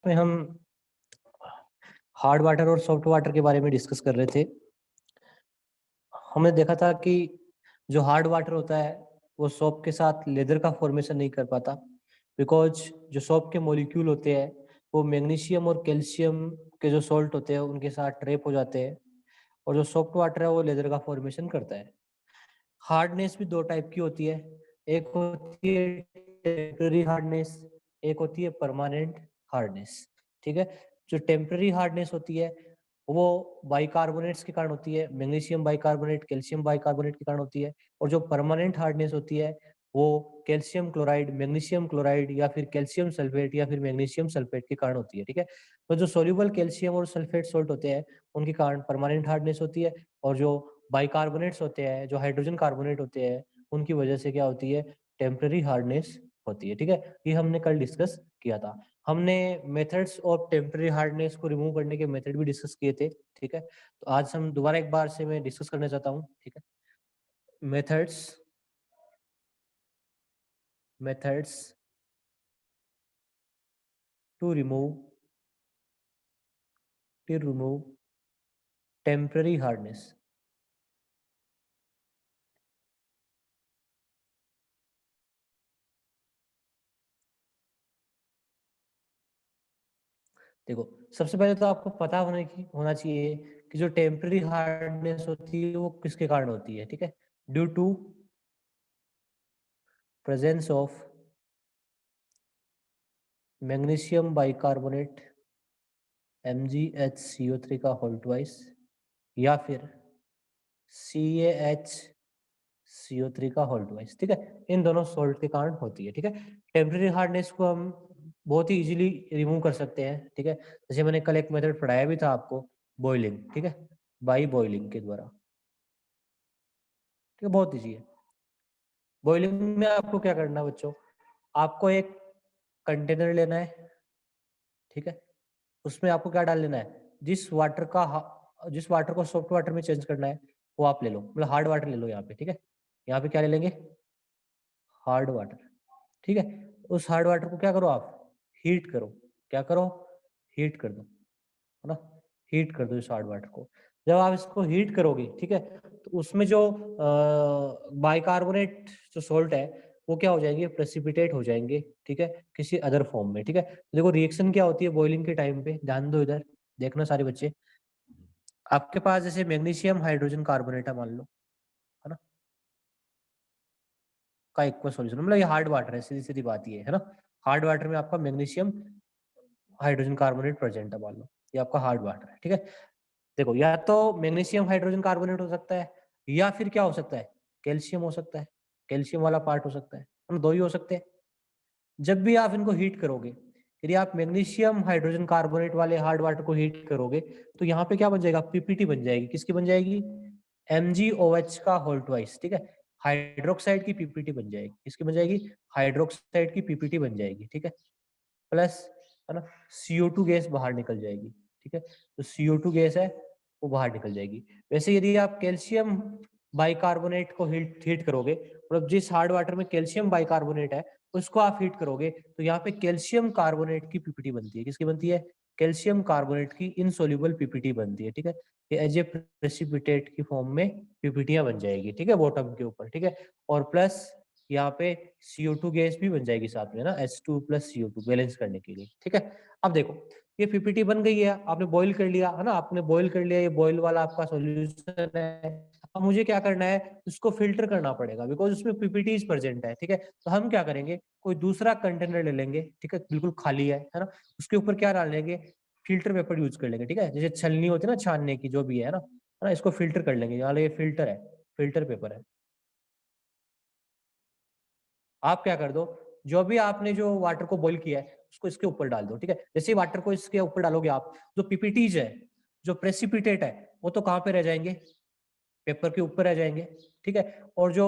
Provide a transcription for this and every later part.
में हम hard water और सॉफ्ट वाटर के बारे में डिस्कस कर रहे थे। हमने देखा था कि जो हार्ड वाटर होता है वो सोप के साथ लेदर का फॉर्मेशन नहीं कर पाता, बिकॉज जो सोप के मॉलिक्यूल होते हैं वो मैग्नीशियम और कैल्शियम के जो सॉल्ट होते हैं उनके साथ ट्रैप हो जाते हैं, और जो सॉफ्ट वाटर है वो लेदर का फॉर्मेशन करता है। हार्डनेस भी दो टाइप की होती है, एक होती है टेम्पररी हार्डनेस, एक होती है परमानेंट हार्डनेस। ठीक है, जो टेम्पररी हार्डनेस होती है वो बाइकार्बोनेट्स के कारण होती है, मैग्नीशियम बाइकार्बोनेट, कैल्शियम बाइकार्बोनेट के कारण होती है। और जो परमानेंट हार्डनेस होती है वो कैल्शियम क्लोराइड, मैग्नीशियम क्लोराइड या फिर कैल्शियम सल्फेट या फिर मैग्नीशियम सल्फेट के कारण होती है। ठीक है, तो जो सोल्यूबल कैल्शियम और सल्फेट सोल्ट होते हैं उनके कारण परमानेंट हार्डनेस होती है, और जो बाइकार्बोनेट्स होते हैं, जो हाइड्रोजन कार्बोनेट होते हैं, उनकी वजह से क्या होती है, टेम्पररी हार्डनेस होती है। ठीक है, ये हमने कल डिस्कस किया था। हमने मेथड्स ऑफ टेम्पररी हार्डनेस को रिमूव करने के मेथड भी डिस्कस किए थे। ठीक है, तो आज हम दोबारा एक बार से मैं डिस्कस करना चाहता हूँ। ठीक है, methods methods to remove temporary hardness. देखो, सबसे पहले तो आपको पता होना चाहिए कि जो टेम्पररी हार्डनेस होती है वो किसके कारण होती है। ठीक है, due to presence of magnesium bicarbonate MgHCO3 का होल ट्वाइस, या फिर CaHCO3 का होल ट्वाइस। ठीक है, इन दोनों सोल्ट के कारण होती है। ठीक है, टेम्पररी हार्डनेस को हम बहुत ही इजीली रिमूव कर सकते हैं। ठीक है, जैसे मैंने कल एक मेथड पढ़ाया भी था आपको, बॉइलिंग। ठीक है, बाई बॉइलिंग के द्वारा। ठीक है, बहुत इजी है। बॉइलिंग में आपको क्या करना है बच्चों, आपको एक कंटेनर लेना है। ठीक है, उसमें आपको क्या डाल लेना है, जिस वाटर को सॉफ्ट वाटर में चेंज करना है वो आप ले लो, मतलब हार्ड वाटर ले लो यहाँ पे। ठीक है, यहाँ पे क्या ले लेंगे, हार्ड वाटर। ठीक है, उस हार्ड वाटर को क्या करो, आप हीट करो। क्या करो, हीट कर दो, है ना, हीट कर दो इस हार्ड वाटर को। जब आप इसको हीट करोगे, ठीक है, तो उसमें जो बाइकार्बोनेट जो सोल्ट है वो क्या हो जाएंगे, प्रेसिपिटेट हो जाएंगे। ठीक है, किसी अदर फॉर्म में। ठीक है, देखो रिएक्शन क्या होती है बॉइलिंग के टाइम पे, ध्यान दो इधर, देखना सारे बच्चे। आपके पास जैसे मैग्नीशियम हाइड्रोजन कार्बोनेट है मान लो, है ना, का एक्वा सॉल्यूशन, मतलब ये हार्ड वाटर है, सीधी सीधी बात ये है ना। हार्ड वाटर में आपका मैग्नीशियम हाइड्रोजन कार्बोनेट प्रेजेंट है मान लो, ये आपका हार्ड वाटर है। ठीक है, देखो या तो मैग्नीशियम हाइड्रोजन कार्बोनेट हो सकता है, या फिर क्या हो सकता है, कैल्शियम हो सकता है, कैल्शियम वाला पार्ट हो सकता है, हम दो ही हो सकते हैं। जब भी आप इनको हीट करोगे, यदि आप मैग्नीशियम हाइड्रोजन कार्बोनेट वाले हार्ड वाटर को हीट करोगे तो यहाँ पे क्या बन जाएगा, पीपीटी बन जाएगी। किसकी बन जाएगी, MgOH का होल ट्वाइस। ठीक है, हाइड्रोक्साइड की पीपीटी बन जाएगी। किसकी बन जाएगी, हाइड्रोक्साइड की पीपीटी बन जाएगी। ठीक है, प्लस, है ना, CO2 गैस बाहर निकल जाएगी। ठीक है, तो CO2 गैस है वो बाहर निकल जाएगी। वैसे यदि आप कैल्शियम बाइकार्बोनेट को हीट करोगे, मतलब जिस हार्ड वाटर में कैल्शियम बाइकार्बोनेट है उसको आप हीट करोगे तो यहाँ पे कैल्शियम कार्बोनेट की पीपीटी बनती है। किसकी बनती है, कैल्शियम कार्बोनेट की इनसोल्यूबल पीपीटी बनती है। ठीक है, ये एज ए प्रेसिपिटेट की फॉर्म में पीपीटियां बन जाएगी। ठीक है, बॉटम के ऊपर। ठीक है, और प्लस यहाँ पे CO2 गैस भी बन जाएगी साथ में ना, H2 प्लस CO2 बैलेंस करने के लिए। ठीक है, अब देखो ये पीपीटी बन गई है, आपने बॉईल कर लिया है ना, आपने बॉईल कर लिया, ये बॉईल वाला आपका सॉल्यूशन है। अब मुझे क्या करना है, उसको फिल्टर करना पड़ेगा, बिकॉज उसमें पीपीटी प्रेजेंट है। ठीक है, तो हम क्या करेंगे, कोई दूसरा कंटेनर ले लेंगे। ठीक है, बिल्कुल खाली है ना, उसके ऊपर क्या डाल लेंगे, फिल्टर पेपर यूज कर लेंगे। ठीक है, जैसे छलनी होती है ना छानने की, जो भी है ना, इसको फिल्टर कर लेंगे। यहाँ ये फिल्टर है, फिल्टर पेपर है। आप क्या कर दो, जो भी आपने जो वाटर को बॉईल किया है उसको इसके ऊपर डाल दो। ठीक है, जैसे ही वाटर को इसके ऊपर डालोगे आप, जो पीपीटीज है, जो प्रेसिपिटेट है, वो तो कहाँ पे रह जाएंगे, पेपर के ऊपर रह जाएंगे। ठीक है, और जो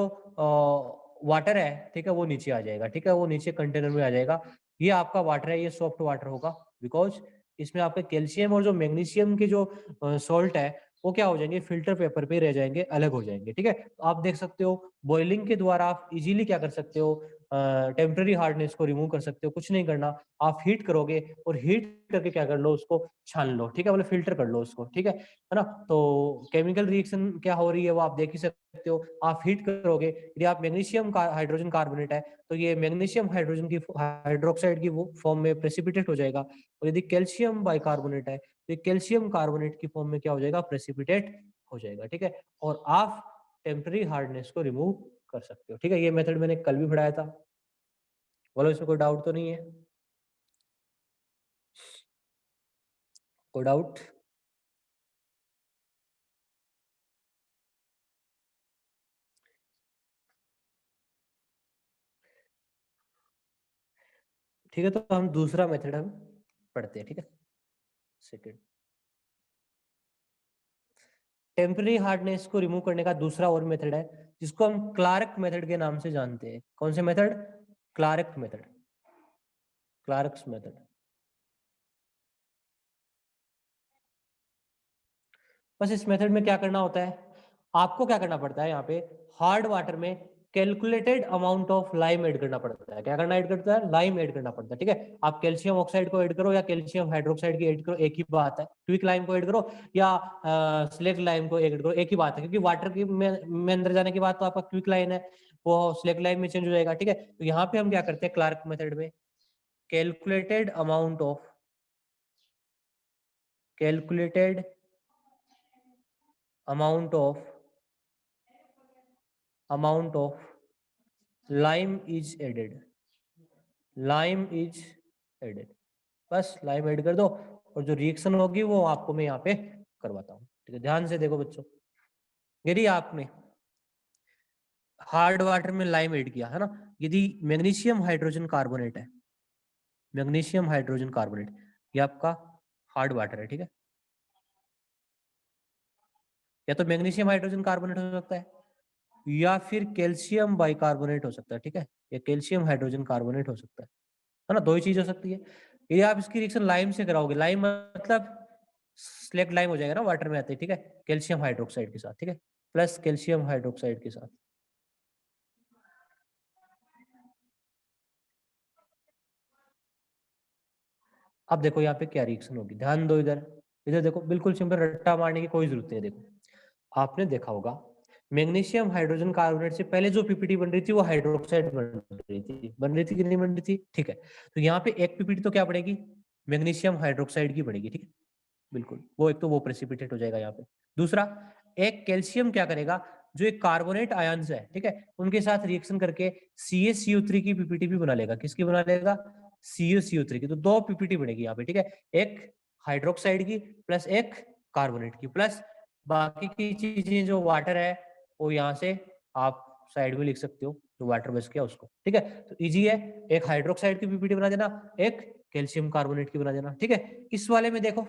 वाटर है, ठीक है, वो नीचे आ जाएगा। ठीक है, वो नीचे कंटेनर में आ जाएगा। ये आपका वाटर है, ये सॉफ्ट वाटर होगा, बिकॉज इसमें आपके कैल्शियम और जो मैग्नीशियम के जो सॉल्ट है वो क्या हो जाएंगे, फिल्टर पेपर पे रह जाएंगे, अलग हो जाएंगे। ठीक है, तो आप देख सकते हो बॉइलिंग के द्वारा आप इजीली क्या कर सकते हो, टेम्पररी हार्डनेस को रिमूव कर सकते हो। कुछ नहीं करना, आप हीट करोगे और हीट करके क्या कर लो, उसको छान लो, ठीक है, मतलब फिल्टर कर लो उसको, ठीक है ना। तो केमिकल रिएक्शन क्या हो रही है वो आप देख ही सकते हो। आप हीट करोगे, यदि आप मैग्नीशियम का हाइड्रोजन कार्बोनेट है तो ये मैग्नीशियम हाइड्रोजन की हाइड्रोक्साइड की वो फॉर्म में प्रेसिपिटेट हो जाएगा, और यदि कैल्शियम बाइकार्बोनेट है तो कैल्शियम कार्बोनेट की फॉर्म में क्या हो जाएगा, प्रेसिपिटेट हो जाएगा, ठीक है। और आप टेम्पररी हार्डनेस को रिमूव कर सकते हो, ठीक है। ये मेथड मैंने कल भी पढ़ाया था, बोलो इसमें कोई डाउट तो नहीं है, कोई डाउट? ठीक है, तो हम दूसरा मेथड हम पढ़ते हैं, ठीक है। सेकेंड, टेम्पररी हार्डनेस को रिमूव करने का दूसरा और मेथड है जिसको हम क्लार्क मेथड के नाम से जानते हैं। कौन से method? Clark method, Clark's method. बस इस मेथड में क्या करना होता है, आपको क्या करना पड़ता है, यहाँ पे हार्ड वाटर में calculated amount of lime add करना पड़ता है। क्या करना ऐड करता है? लाइम ऐड करना पड़ता है, ठीक है। आप कैल्शियम ऑक्साइड को ऐड करो या कैल्शियम हाइड्रोक्साइड की ऐड करो, एक ही बात है। क्विक लाइम को ऐड करो या स्लेक्ट लाइम को ऐड करो, एक ही बात है, क्योंकि वाटर की में अंदर जाने के बाद तो आपका क्विक लाइन है वो स्लेक्ट लाइम में चेंज हो जाएगा, ठीक है। तो यहाँ पे हम क्या करते हैं क्लार्क मेथड में, calculated amount of, calculated amount of lime is added, lime is added. बस लाइम ऐड कर दो और जो रिएक्शन होगी वो आपको मैं यहाँ पे करवाता हूँ, ठीक है। ध्यान से देखो बच्चों, यदि आपने हार्ड वाटर में लाइम ऐड किया है ना, यदि मैग्नीशियम हाइड्रोजन कार्बोनेट है, मैग्नीशियम हाइड्रोजन कार्बोनेट, ये आपका हार्ड वाटर है, ठीक है। या तो मैग्नीशियम हाइड्रोजन कार्बोनेट हो सकता है या फिर कैल्शियम बाइकार्बोनेट हो सकता है, ठीक है, या कैल्शियम हाइड्रोजन कार्बोनेट हो सकता है ना। दो ही चीज हो सकती है। यदि आप इसकी रिएक्शन लाइम से कराओगे, लाइम मतलब स्लेक्ट लाइम हो जाएगा ना, वाटर में आते हैं, ठीक है, कैल्शियम हाइड्रोक्साइड के साथ, ठीक है, प्लस कैल्शियम हाइड्रोक्साइड के साथ। अब देखो यहाँ पे क्या रिएक्शन होगी, ध्यान दो इधर, इधर देखो, बिल्कुल सिंपल, रट्टा मारने की कोई जरूरत नहीं है। देखो आपने देखा होगा मैग्नीशियम हाइड्रोजन कार्बोनेट से पहले जो पीपीटी बन रही थी वो हाइड्रोक्साइड बन रही थी कि नहीं बन रही थी, ठीक है। तो यहाँ पे एक पीपीटी तो क्या बनेगी, मैग्नीशियम हाइड्रोक्साइड की बनेगी, ठीक है, बिल्कुल। वो एक तो वो प्रेसिपिटेट हो जाएगा यहाँ पे। दूसरा, एक कैल्शियम क्या करेगा, जो एक कार्बोनेट आयंस है, ठीक है, उनके साथ रिएक्शन करके CaCO3 की पीपीटी भी बना लेगा। किसकी बना लेगा? CaCO3 की। तो दो पीपीटी बनेगी यहाँ पे, ठीक है, एक हाइड्रोक्साइड की प्लस एक कार्बोनेट की, प्लस बाकी की चीजें जो वाटर है वो यहाँ से आप साइड में लिख सकते हो, जो वाटर बच गया उसको, ठीक है। तो इजी है, एक हाइड्रोक्साइड की पीपीटी बना देना, एक कैल्शियम कार्बोनेट की बना देना, ठीक है। इस वाले में देखो,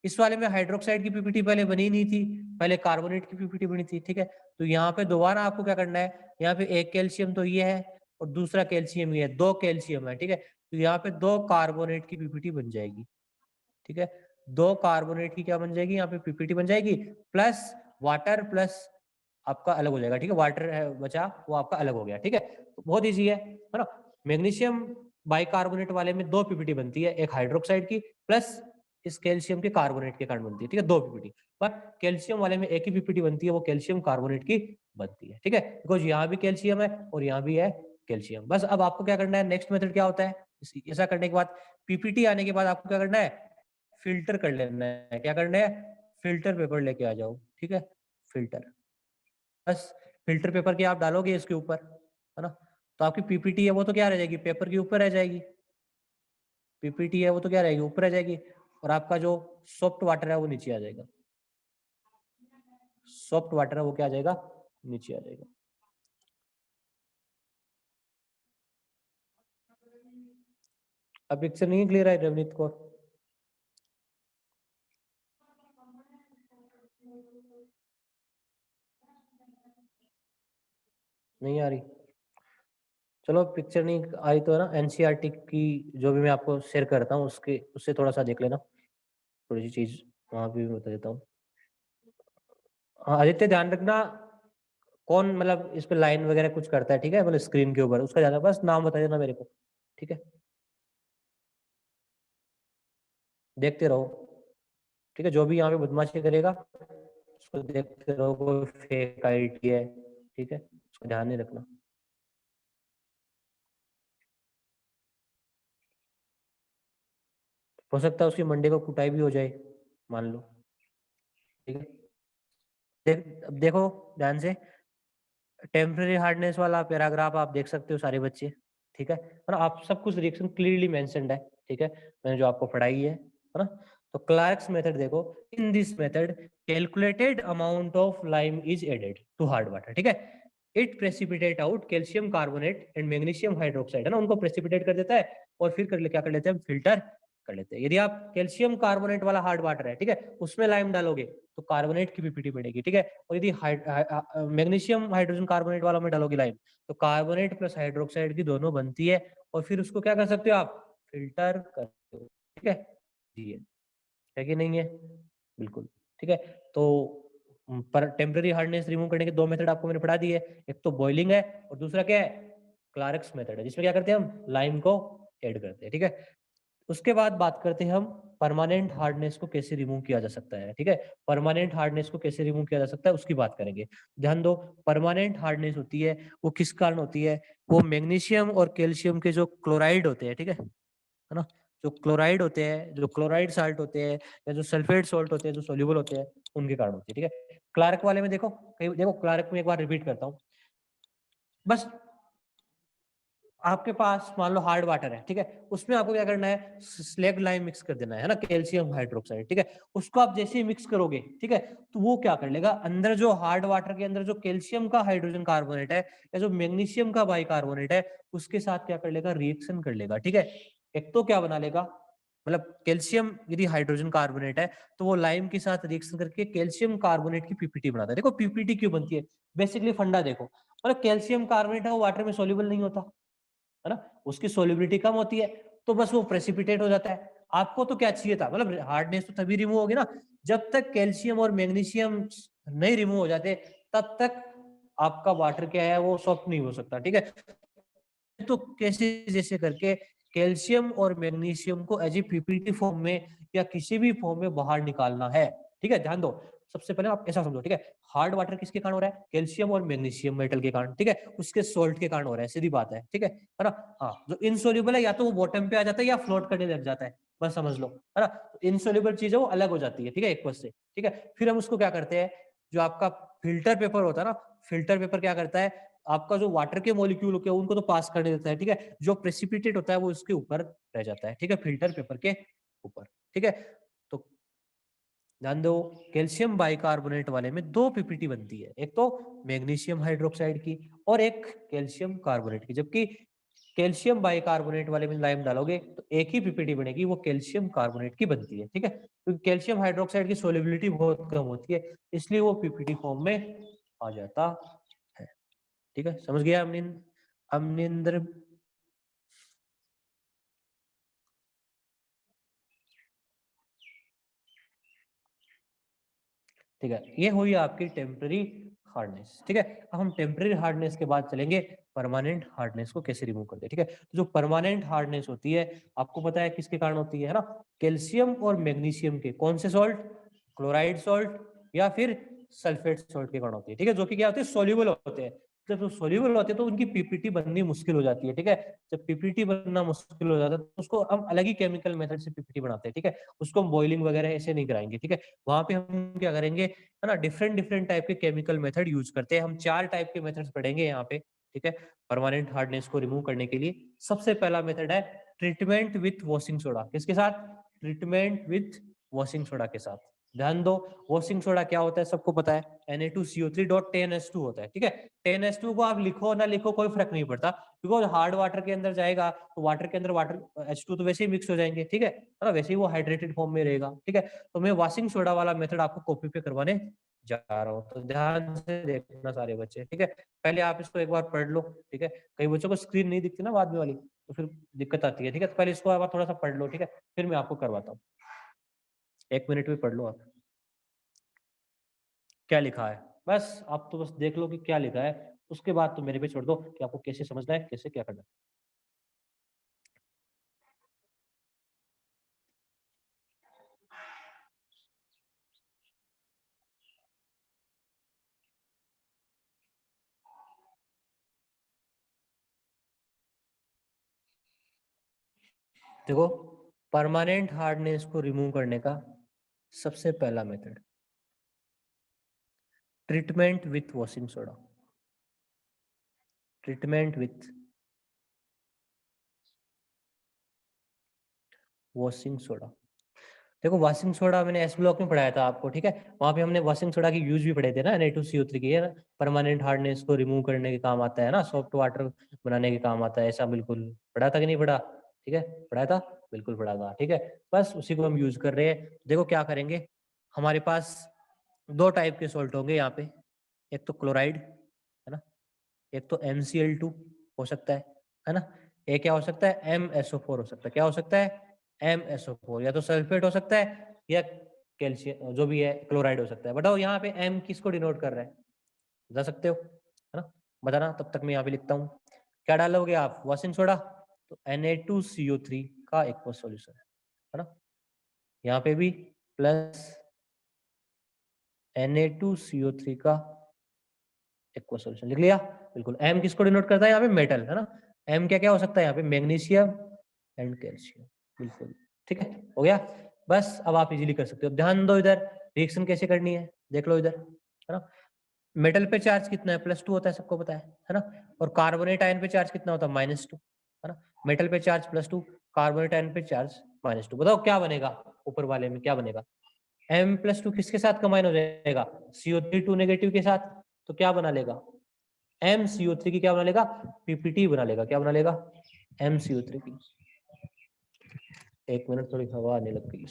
इस वाले में हाइड्रोक्साइड की पीपीटी पहले बनी नहीं थी, पहले कार्बोनेट की पीपीटी बनी थी, ठीक है। तो यहाँ पे दोबारा आपको क्या करना है, यहाँ पे एक कैल्शियम तो ये है और दूसरा कैल्शियम ये है, दो कैल्शियम है, ठीक है। तो यहाँ पे दो कार्बोनेट की पीपीटी बन जाएगी, ठीक है, दो कार्बोनेट की क्या बन जाएगी, यहाँ पे पीपीटी बन जाएगी, प्लस वाटर, प्लस आपका अलग हो जाएगा, ठीक है, वाटर है बचा वो आपका अलग हो गया, ठीक है। तो बहुत ईजी है ना। मैग्नीशियम बाइकार्बोनेट वाले में दो पीपीटी बनती है, एक हाइड्रोक्साइड की प्लस इस कैल्शियम के कार्बोनेट के कारण बनती है, ठीक है, दो पीपीटी। पर कैल्शियम वाले में एक ही पीपीटी बनती है, वो कैल्शियम कार्बोनेट की बनती है, ठीक है, बिकॉज यहाँ भी कैल्शियम है और यहाँ भी है कैल्शियम। बस अब आपको क्या करना है, नेक्स्ट मेथड क्या होता है, ऐसा करने के बाद पीपीटी आने के बाद आपको क्या करना है, फिल्टर कर लेना है। क्या करना है, फिल्टर पेपर लेके आ जाओ, ठीक है, फिल्टर। बस फिल्टर पेपर के आप डालोगे इसके ऊपर, है ना, तो आपकी पीपीटी है वो तो क्या रह जाएगी, पेपर के ऊपर रह जाएगी। पीपीटी है वो तो क्या रहेगी, ऊपर रह जाएगी, और आपका जो सॉफ्ट वाटर है वो नीचे आ जाएगा, सॉफ्ट वाटर है वो क्या आ जाएगा, नीचे आ जाएगा। अब पिक्चर नहीं क्लियर है रवनीत को? नहीं आ रही? चलो पिक्चर नहीं आई तो है ना, एनसीईआरटी की जो भी मैं आपको शेयर करता हूँ उसके उससे थोड़ा सा देख लेना, थोड़ी सी चीज वहां पे भी बता देता हूँ। हाँ आदित्य ध्यान रखना, कौन मतलब इस पे लाइन वगैरह कुछ करता है, ठीक है, मतलब स्क्रीन के ऊपर उसका ज्यादा, बस नाम बता देना मेरे को, ठीक है, देखते रहो, ठीक है, जो भी यहाँ पे बदमाशी करेगा उसको देखते रहो, कोई फेक आईडी है, ठीक है, उसको ध्यान नहीं रखना। हो सकता है उसकी मंडे को कुटाई भी हो जाए, मान लो, ठीक है। अब देखो ध्यान से, टेम्पररी हार्डनेस वाला पैराग्राफ आप देख सकते हो सारे बच्चे, ठीक है, और आप सब कुछ रिएक्शन क्लियरली मेंशन्ड है, ठीक है, मैंने जो आपको पढ़ाई है ना। तो क्लार्क्स मेथड देखो, in this method calculated amount of lime is added to hard water, ठीक है, it precipitate out calcium carbonate and magnesium hydroxide, है ना, उनको प्रेसिपिटेट कर देता है और फिर क्या कर लेते हैं, फिल्टर कर लेते हैं। यदि आप कैल्शियम कार्बोनेट वाला हार्ड वाटर है, ठीक है, उसमें लाइम डालोगे तो कार्बोनेट की पीपीटी बनेगी, ठीक है, और यदि मैग्नीशियम हाइड्रोजन कार्बोनेट वाला में डालोगे लाइम तो कार्बोनेट प्लस हाइड्रोक्साइड की दोनों बनती है, और फिर उसको क्या कर सकते हो आप, फिल्टर कर सकते हो, ठीक है, जी है कि नहीं है, बिल्कुल, ठीक है। तो पर टेम्पररी हार्डनेस रिमूव करने के दो मेथड आपको मैंने पढ़ा दिए, एक तो बॉइलिंग है और दूसरा क्या है, क्लार्क्स मेथड है, जिसमें क्या करते हैं हम लाइम को ऐड करते हैं, ठीक है। उसके बाद बात करते हैं हम परमानेंट हार्डनेस को कैसे रिमूव किया जा सकता है, ठीक है, परमानेंट हार्डनेस को कैसे रिमूव किया जा सकता है उसकी बात करेंगे। ध्यान दो, परमानेंट हार्डनेस होती है वो किस कारण होती है, वो मैग्नीशियम और कैल्शियम के जो क्लोराइड होते हैं, ठीक है ना, जो क्लोराइड होते हैं, जो क्लोराइड साल्ट होते हैं या जो सल्फेट सॉल्ट होते हैं जो सोल्यूबल होते हैं, उनके कारण होती है, ठीक है। क्लार्क वाले में देखो, देखो क्लार्क में एक बार रिपीट करता हूँ, बस आपके पास मान लो हार्ड वाटर है, ठीक है, उसमें आपको क्या करना है, स्लेग लाइम मिक्स कर देना है ना, कैल्शियम हाइड्रोक्साइड, ठीक है, उसको आप जैसे ही मिक्स करोगे, ठीक है, तो वो क्या कर लेगा, अंदर जो हार्ड वाटर के अंदर जो कैल्शियम का हाइड्रोजन कार्बोनेट है या जो मैग्नीशियम का बाइकार्बोनेट है उसके साथ क्या कर लेगा, रिएक्शन कर लेगा, ठीक है। एक तो क्या बना लेगा, मतलब कैल्शियम यदि हाइड्रोजन कार्बोनेट है तो वो लाइम के साथ रिएक्शन करके कैल्शियम कार्बोनेट की पीपीटी बनाता है। देखो पीपीटी क्यों बनती है, बेसिकली फंडा देखो, मतलब कैल्शियम कार्बोनेट है वो वाटर में सोल्यूबल नहीं होता, है ना, उसकी सोलिबिलिटी कम होती है, तो बस वो प्रेसिपिटेट हो जाता है। आपको तो क्या चाहिए था, मतलब हार्डनेस तो तभी रिमूव होगी ना जब तक कैल्शियम और मैग्नीशियम नहीं रिमूव हो जाते, तब तक आपका वाटर क्या है वो सॉफ्ट नहीं हो सकता, ठीक है। तो कैसे जैसे करके कैल्शियम और मैग्नीशियम को एज ए पीपीटी फॉर्म में या किसी भी फॉर्म में बाहर निकालना है, ठीक है, ध्यान दो, सबसे पहले आप ऐसा समझो, ठीक है, हार्ड वाटर किसके कारण हो रहा है, कैल्शियम और मैग्नीशियम मेटल के कारण, ठीक है, उसके सोल्ट के कारण हो रहा है, सीधी बात है, ठीक है ना। हाँ, जो इनसोल्यूबल है या तो वो बॉटम पे आ जाता है या फ्लोट करने लग जाता है, बस समझ लो, है ना, इनसोल्यूबल चीज है वो अलग हो जाती है, ठीक है, एक से, ठीक है। फिर हम उसको क्या करते हैं, जो आपका फिल्टर पेपर होता है ना, फिल्टर पेपर क्या करता है, आपका जो वाटर के मॉलिक्यूल होते हैं उनको तो पास करने देता है, ठीक है, जो प्रेसिपिटेट होता है वो उसके ऊपर रह जाता है, ठीक है, फिल्टर पेपर के ऊपर, ठीक है। तो ध्यान दो, कैल्शियम बाइकार्बोनेट वाले में दो पीपीटी बनती है, एक तो मैग्नीशियम हाइड्रोक्साइड की और एक कैल्शियम कार्बोनेट की, जबकि कैल्शियम बाइकार्बोनेट वाले में लाइम डालोगे तो एक ही पीपीटी बनेगी, वो कैल्शियम कार्बोनेट की बनती है, ठीक है, क्योंकि कैल्शियम हाइड्रोक्साइड की सोलिबिलिटी बहुत कम होती है, इसलिए वो पीपीटी फॉर्म में आ जाता है, ठीक है, समझ गया अमनिंद्र, ठीक है, ये हुई आपकी टेम्पररी हार्डनेस, ठीक है। अब हम टेम्पररी हार्डनेस के बाद चलेंगे परमानेंट हार्डनेस को कैसे रिमूव करते हैं, ठीक है। तो जो परमानेंट हार्डनेस होती है आपको पता है किसके कारण होती है ना, कैल्शियम और मैग्नीशियम के कौन से सॉल्ट, क्लोराइड सॉल्ट या फिर सल्फेट सॉल्ट के कारण होती है, ठीक है, जो कि क्या होते हैं, सोल्यूबल होते हैं। जब वो सोल्यूबल होते हैं तो उनकी पीपीटी बननी मुश्किल हो जाती है, ठीक है। जब पीपीटी बनना मुश्किल हो जाता है तो उसको हम अलग ही केमिकल मेथड से पीपीटी बनाते हैं, ठीक है, उसको हम बॉइलिंग वगैरह ऐसे नहीं कराएंगे, ठीक है। वहां पे हम क्या करेंगे, है ना, डिफरेंट डिफरेंट टाइप के केमिकल मेथड यूज करते हैं, हम 4 टाइप के मेथड्स पढ़ेंगे यहाँ पे, ठीक है, परमानेंट हार्डनेस को रिमूव करने के लिए। सबसे पहला मेथड है ट्रीटमेंट विथ वॉशिंग सोडा, किसके साथ, ट्रीटमेंट विथ वॉशिंग सोडा के साथ। ध्यान दो, वॉशिंग सोडा क्या होता है सबको पता है, Na2CO3.10H2 होता है, ठीक है। 10H2 को आप लिखो ना लिखो कोई फर्क नहीं पड़ता, बिकॉज हार्ड वाटर के अंदर जाएगा तो वाटर के अंदर वाटर H2 तो वैसे ही मिक्स हो जाएंगे, ठीक है ना, वैसे ही वो हाइड्रेटेड फॉर्म में रहेगा, ठीक है। तो मैं वॉशिंग सोडा वाला मेथड आपको कॉपी पे करवाने जा रहा हूँ, तो ध्यान से देखना सारे बच्चे, ठीक है। पहले आप इसको एक बार पढ़ लो, ठीक है, कई बच्चों को स्क्रीन नहीं दिखती ना बाद में वाली, तो फिर दिक्कत आती है, ठीक है। तो पहले इसको आप थोड़ा सा पढ़ लो, ठीक है, फिर मैं आपको करवाता हूँ, 1 मिनट में पढ़ लो आप, क्या लिखा है। बस आप तो बस देख लो कि क्या लिखा है, उसके बाद तो मेरे पे छोड़ दो कि आपको कैसे समझना है, कैसे क्या करना है। देखो, परमानेंट हार्डनेस को रिमूव करने का सबसे पहला method, treatment with washing soda. Treatment with washing soda. देखो, वॉशिंग सोडा मैंने एस ब्लॉक में पढ़ाया था आपको, ठीक है। वहां पे हमने वॉशिंग सोडा की यूज भी पढ़े थे ना, Na2CO3 की, है ना, परमानेंट हार्डनेस को रिमूव करने के काम आता है ना, सॉफ्ट वाटर बनाने के काम आता है, ऐसा बिल्कुल पढ़ा था कि नहीं पढ़ा? ठीक है, पढ़ाया था, बिल्कुल पढ़ा था, ठीक है। बस उसी को हम यूज कर रहे हैं। देखो क्या करेंगे, हमारे पास दो टाइप के सोल्ट होंगे यहाँ पे, एक तो क्लोराइड, है ना, एक तो MCl2 हो सकता है ना, एक क्या हो सकता है, MSO4 हो सकता है। क्या हो सकता है? MSO4, या तो सल्फेट हो सकता है या कैल्शियम जो भी है, क्लोराइड हो सकता है। बताओ यहाँ पे M किसको डिनोट कर रहा है, बता सकते हो, है ना? बताना, तब तक मैं यहाँ पे लिखता हूँ। क्या डालोगे आप? वॉशिंग सोडा, तो Na2CO3 का एक्वस सॉल्यूशन है ना, यहाँ पे भी प्लस Na2CO3 का एक्वा सॉल्यूशन लिख लिया, बिल्कुल। एम किसको डिनोट करता है यहाँ पे? मेटल, है ना। एम क्या क्या हो सकता है यहाँ पे? मैग्नीशियम एंड कैल्शियम, बिल्कुल, ठीक है, हो गया। बस अब आप इजीली कर सकते हो। ध्यान दो, इधर रिएक्शन कैसे करनी है, देख लो इधर, है ना। मेटल पे चार्ज कितना है? +2 होता है, सबको पता है ना। और कार्बोनेट आयन पे चार्ज कितना होता है? -2, है ना। मेटल पे चार्ज +2, कार्बोनेट आयन पे चार्ज -2। बताओ क्या बनेगा ऊपर वाले में, क्या बनेगा? M+2 किसके साथ कंबाइन हो जाएगा? CO3 2 नेगेटिव के साथ, तो क्या बना लेगा? MCO3 की क्या बना लेगा? PPT बना लेगा। क्या बना लेगा? MCO3 की। एक मिनट, थोड़ी हवा आने लग गई।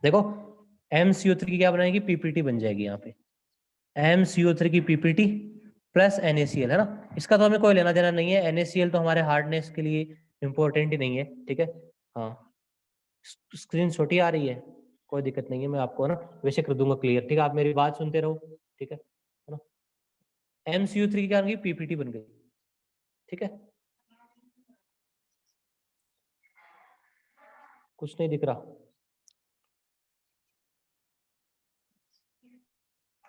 देखो, MCO3 की क्या बनाएगी? PPT बन जाएगी यहाँ पे। MCO3 की PPT प्लस NaCl, है ना। इसका तो हमें कोई लेना देना नहीं है, NaCl तो हमारे हार्डनेस के लिए इंपॉर्टेंट ही नहीं है, ठीक है। हाँ, स्क्रीन छोटी आ रही है, कोई दिक्कत नहीं है, मैं आपको ना वैसे कर दूंगा क्लियर, ठीक है। आप मेरी बात सुनते रहो, ठीक है ना। MCO3 की क्या बन गई? PPT बन गई, ठीक है। कुछ नहीं दिख रहा,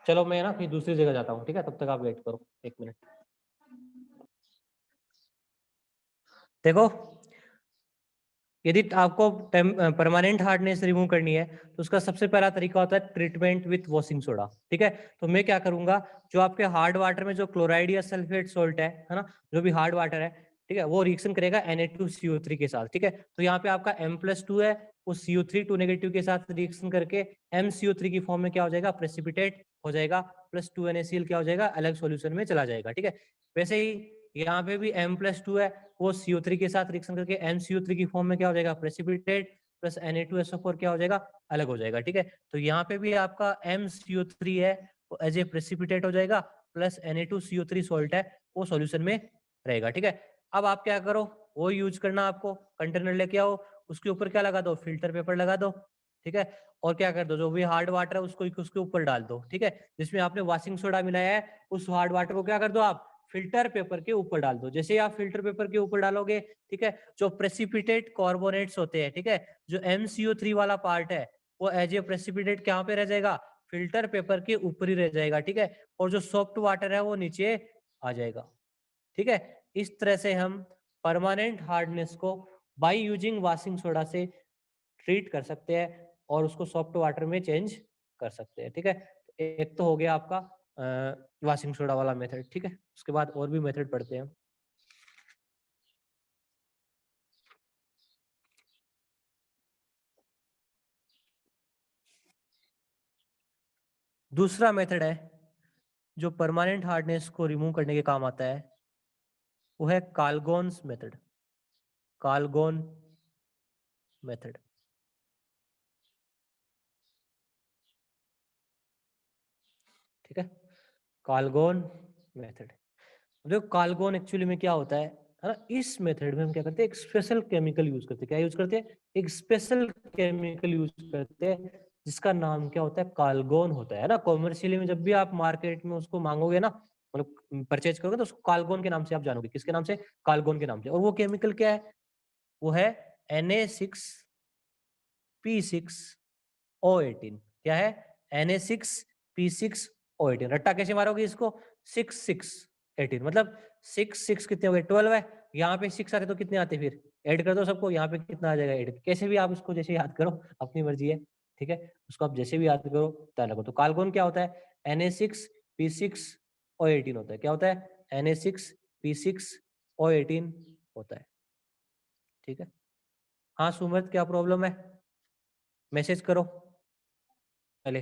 चलो मैं ना कहीं दूसरी जगह जाता हूँ, ठीक है, तब तक आप वेट करो 1 मिनट। देखो, यदि आपको परमानेंट हार्डनेस रिमूव करनी है, तो उसका सबसे पहला तरीका होता है ट्रीटमेंट विथ वॉशिंग सोडा, ठीक है। तो मैं क्या करूंगा, जो आपके हार्ड वाटर में जो क्लोराइड या सल्फेट सोल्ट है ना, जो भी हार्ड वाटर है, ठीक है, वो रिएक्शन करेगा Na2CO3 के साथ, ठीक है। तो यहाँ पे आपका M+2 है, वो CO3 2 नेगेटिव के साथ रिएक्शन करके MCO3 की फॉर्म में क्या हो जाएगा? प्रेसिपिटेट हो जाएगा, +2 NaCl क्या हो जाएगा? अलग सॉल्यूशन में चला जाएगा, ठीक है। वैसे ही यहाँ पे भी M+2 है, वो CO3 के साथ रिएक्शन करके MCO3 की फॉर्म में क्या हो जाएगा? प्रेसिपिटेट प्लस Na2SO4 क्या हो जाएगा? अलग हो जाएगा, ठीक है। तो यहाँ पे भी आपका MCO3 है, वो एज ए प्रेसिपिटेट हो जाएगा, प्लस Na2CO3 सॉल्ट है, वो सॉल्यूशन में रहेगा, ठीक है। अब आप क्या करो, वो यूज करना, आपको कंटेनर लेके आओ, उसके ऊपर क्या लगा दो? फिल्टर पेपर लगा दो, ठीक है। और क्या कर दो, जो भी हार्ड वाटर है उसको उसके ऊपर डाल दो, ठीक है। जिसमें आपने वॉशिंग सोडा मिलाया है, उस हार्ड वाटर को क्या कर दो आप? फिल्टर पेपर के ऊपर डाल दो। जैसे ही आप फिल्टर पेपर के ऊपर डालोगे, ठीक है, जो प्रेसिपिटेट कार्बोनेट्स होते हैं, ठीक है, जो MCO3 वाला पार्ट है, वो एज ए प्रेसिपिटेट कहाँ पे रह जाएगा? फिल्टर पेपर के ऊपर ही रह जाएगा, ठीक है। और जो सॉफ्ट वाटर है वो नीचे आ जाएगा, ठीक है। इस तरह से हम परमानेंट हार्डनेस को बाय यूजिंग वॉशिंग सोडा से ट्रीट कर सकते हैं और उसको सॉफ्ट वाटर में चेंज कर सकते हैं, ठीक है। एक तो हो गया आपका वॉशिंग सोडा वाला मेथड, ठीक है। उसके बाद और भी मेथड पढ़ते हैं। दूसरा मेथड है जो परमानेंट हार्डनेस को रिमूव करने के काम आता है, वो है काल्गोन्स मेथड। काल्गोन मेथड, ठीक है। काल्गोन मेथड, देखो काल्गोन एक्चुअली में क्या होता है है ना। इस मेथड में हम क्या करते हैं, एक स्पेशल केमिकल यूज करते हैं। क्या यूज करते हैं, एक स्पेशल केमिकल यूज करते हैं जिसका नाम क्या होता है, काल्गोन होता है ना। कॉमर्शियली में जब भी आप मार्केट में उसको मांगोगे ना, मतलब परचेज करोगे तो उसको काल्गोन के नाम से आप जानोगे। किसके नाम से, काल्गोन के नाम से। और वो केमिकल क्या है, वो है Na6P6O18। क्या है, Na6P6O18। रट्टा कैसे मारोगे इसको, 6 6 18, मतलब 6 6 कितने हो गए, 12 है। यहाँ पे 6 आते तो कितने आते फिर, ऐड कर दो सबको, यहाँ पे कितना आ जाएगा 8। कैसे भी आप इसको जैसे याद करो, अपनी मर्जी है, ठीक है। उसको आप जैसे भी याद करो ध्यान रखो। तो काल्गोन क्या होता है, Na6P6O18 होता है। क्या होता है, Na6P6O18 होता है, ठीक है। हाँ सुमित, क्या प्रॉब्लम है, मैसेज करो पहले।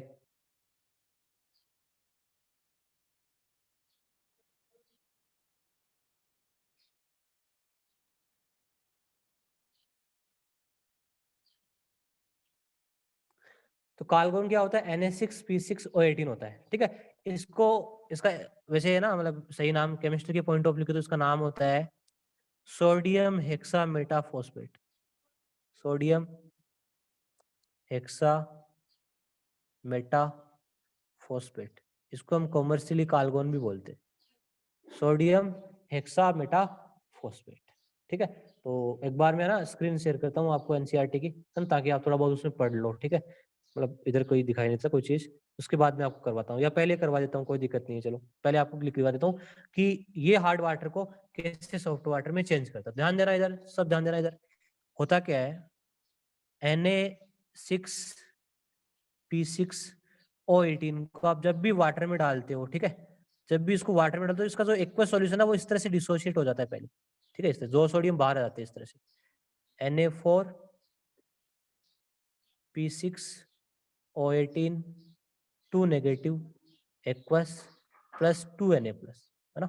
तो काल्गोन क्या होता है, Na6P6O18 होता है, ठीक है। इसको, इसका वैसे है ना, मतलब सही नाम केमिस्ट्री के पॉइंट ऑफ व्यू के तो इसका नाम होता है सोडियम हेक्सामेटाफॉस्फेट। सोडियम हेक्सामेटाफॉस्फेट, इसको हम कॉमर्शियली काल्गोन भी बोलते हैं, सोडियम हेक्सामेटाफॉस्फेट, ठीक है। तो एक बार मैं ना स्क्रीन शेयर करता हूँ आपको एनसीईआरटी की, ताकि आप थोड़ा बहुत उसमें पढ़ लो, ठीक है। मतलब इधर कोई दिखाई नहीं देता कोई चीज, उसके बाद मैं आपको करवाता हूँ, या पहले करवा देता हूँ, कोई दिक्कत नहीं है। चलो पहले आपको लिखवा देता हूँ कि ये हार्ड वाटर को कैसे सॉफ्ट वाटर में चेंज करता है। ध्यान देना इधर, सब ध्यान देना इधर। होता क्या है, Na6P6O18 को आप जब भी वाटर में डालते हो, ठीक है, जब भी इसको वाटर में डालते हो, इसका जो एक्वस सॉल्यूशन है वो इस तरह से डिसोशिएट हो जाता है पहले, ठीक है। इस तरह दो सोडियम बाहर आ जाते हैं इस तरह से, Na4P6O18 2 negative aqueous plus 2Na plus, है ना।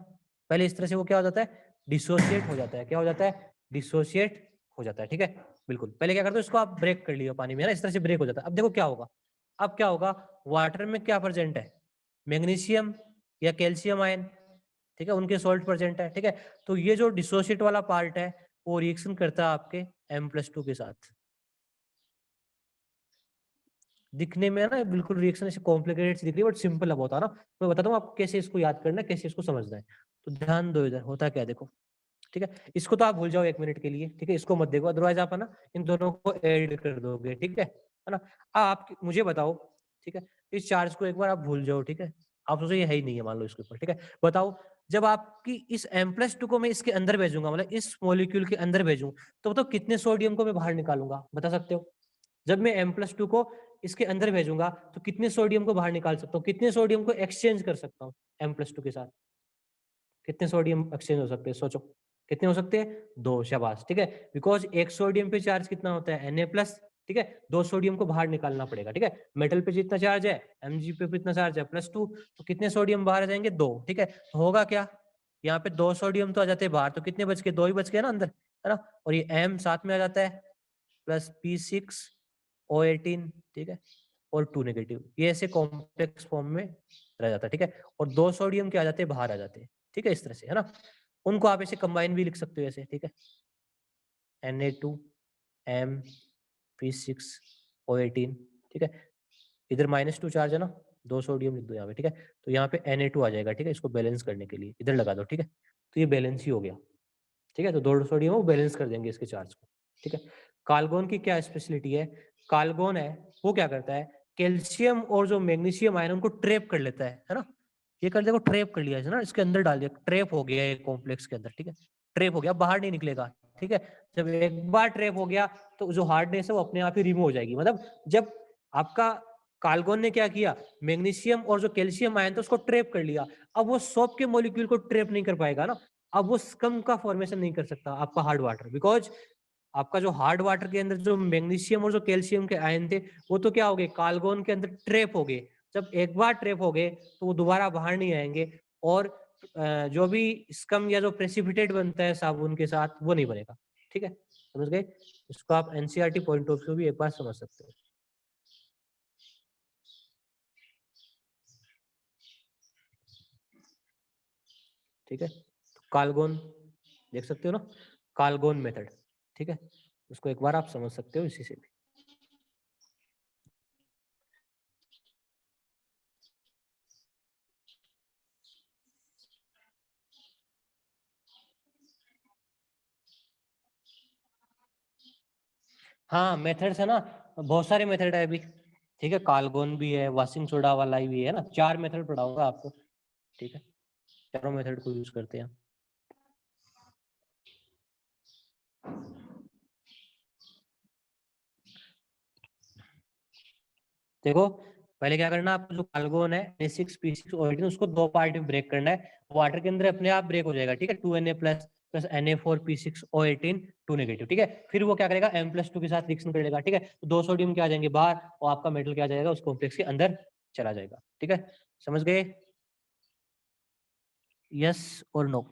पहले इस तरह से वो क्या हो जाता है, डिसोशिएट हो जाता है। क्या हो जाता है, डिसोशिएट हो जाता है, ठीक है। बिल्कुल, पहले क्या करते हो, इसको आप ब्रेक कर लियो पानी में, है ना, इस तरह से ब्रेक हो जाता है। अब देखो क्या होगा, अब क्या होगा, वाटर में क्या प्रेजेंट है, मैग्नीशियम या कैल्शियम आयन, ठीक है, उनके सॉल्ट प्रेजेंट है, ठीक है। तो ये जो डिसोशिएट वाला पार्ट है वो रिएक्शन करता है आपके M+2 के साथ। दिखने में ना बिल्कुल रिएक्शन ऐसे कॉम्प्लिकेटेड सी दिख रही है, बट सिंपल है बहुत, है ना। मैं बताता हूँ आपको कैसे इसको याद करना है, कैसे इसको समझना है। तो ध्यान दो इधर, होता क्या है देखो, ठीक है। इसको तो आप भूल जाओ 1 मिनट के लिए, ठीक है, इसको मत देखो, अदरवाइज आप है ना इन दोनों को ऐड कर दोगे, ठीक है ना। आप मुझे बताओ, ठीक है, इस चार्ज को एक बार आप भूल जाओ, ठीक है। आप सोचो ये है ही नहीं है, मान लो इसके ऊपर, ठीक है। बताओ, जब आपकी इस M+2 को मैं इसके अंदर भेजूंगा, मतलब इस मॉलिक्यूल के अंदर भेजूं, तो बताओ कितने सोडियम को मैं बाहर निकालूंगा, बता सकते हो। जब मैं M+2 को इसके अंदर भेजूंगा तो कितने सोडियम को बाहर निकाल सकता हूँ, कितने सोडियम को एक्सचेंज कर सकता हूँ M+2 के साथ, कितने सोडियम एक्सचेंज हो सकते हैं, सोचो कितने हो सकते हैं, 2, शाबाश, ठीक है। बिकॉज एक सोडियम पे चार्ज कितना होता है, Na+, ठीक है, 2 सोडियम को बाहर निकालना पड़ेगा, ठीक है। मेटल पे जितना चार्ज है, Mg पे कितना चार्ज है, +2, तो कितने सोडियम बाहर आ जाएंगे, 2, ठीक है। तो होगा क्या, यहाँ पे 2 सोडियम तो आ जाते हैं बाहर, तो कितने बच गए, 2 ही बच गए ना अंदर, है ना। और ये M साथ में आ जाता है, प्लस P6O18, ठीक है, और 2 नेगेटिव, ये ऐसे कॉम्प्लेक्स फॉर्म में रह जाता है, ठीक है। और 2 सोडियम के आ जाते हैं बाहर आ जाते हैं, ठीक है, इस तरह से, है ना। उनको आप ऐसे कंबाइन भी लिख सकते हो ऐसे, ठीक है, Na2MP6O18, ठीक है। इधर -2 चार्ज है ना, 2 सोडियम लिख दो यहाँ पे, ठीक है। तो यहाँ पे Na2 आ जाएगा, ठीक है, इसको बैलेंस करने के लिए इधर लगा दो, ठीक है। तो ये बैलेंस ही हो गया, ठीक है। तो 2 सोडियम वो बैलेंस कर देंगे इसके चार्ज को, ठीक है। काल्गोन की क्या स्पेशलिटी है, काल्गोन है वो क्या करता है, कैल्शियम और जो मैग्नीशियम आयन उनको ट्रैप कर लेता है ना। ये कर देखो, ट्रैप कर लिया है ना, इसके अंदर डाल दिया, ट्रैप हो गया एक कॉम्प्लेक्स के अंदर, ठीक है। ट्रैप हो गया, बाहर नहीं निकलेगा, ठीक है। जब एक बार ट्रैप हो गया तो जो हार्डनेस है वो अपने आप ही रिमूव हो जाएगी। मतलब जब आपका काल्गोन ने क्या किया, मैग्नीशियम और जो कैल्शियम आयन था उसको ट्रैप कर लिया, अब वो सोप के मॉलिक्यूल को ट्रैप नहीं कर पाएगा ना। अब वो स्कम का फॉर्मेशन नहीं कर सकता आपका हार्ड वाटर, बिकॉज आपका जो हार्ड वाटर के अंदर जो मैग्नीशियम और जो कैल्शियम के आयन थे वो तो क्या हो गए, काल्गोन के अंदर ट्रैप हो गए। जब एक बार ट्रैप हो गए तो वो दोबारा बाहर नहीं आएंगे, और जो भी स्कम या जो प्रेसिपिटेट बनता है साबुन के साथ वो नहीं बनेगा, ठीक है, समझ गए। इसको आप एनसीईआरटी पॉइंट ऑफ व्यू भी एक बार समझ सकते हो, ठीक है। तो काल्गोन देख सकते हो ना, कालगोन मेथड, ठीक है, उसको एक बार आप समझ सकते हो इसी से भी। हाँ मेथड्स है ना, बहुत सारे मेथड है अभी, ठीक है, कालगोन भी है, वाशिंग सोडा वाला भी है ना, 4 मेथड पढ़ाऊंगा आपको, ठीक है, चारों मेथड को यूज करते हैं। देखो पहले क्या करना, आपको जो कालगोन है Na6 P6 O18 उसको 2 पार्ट में ब्रेक करना है, वाटर के अंदर अपने आप ब्रेक हो जाएगा, ठीक है, 2Na plus plus Na4 P6 O18 2 negative, ठीक है, फिर वो क्या करेगा M+2 के साथ रिएक्शन करेगा, ठीक है, तो 2 सोडियम क्या आ जाएंगे बाहर और आपका मेटल क्या आ जाएगा उस कॉम्प्लेक्स के अंदर चला जाएगा, ठीक है, समझ गए, यस और नो?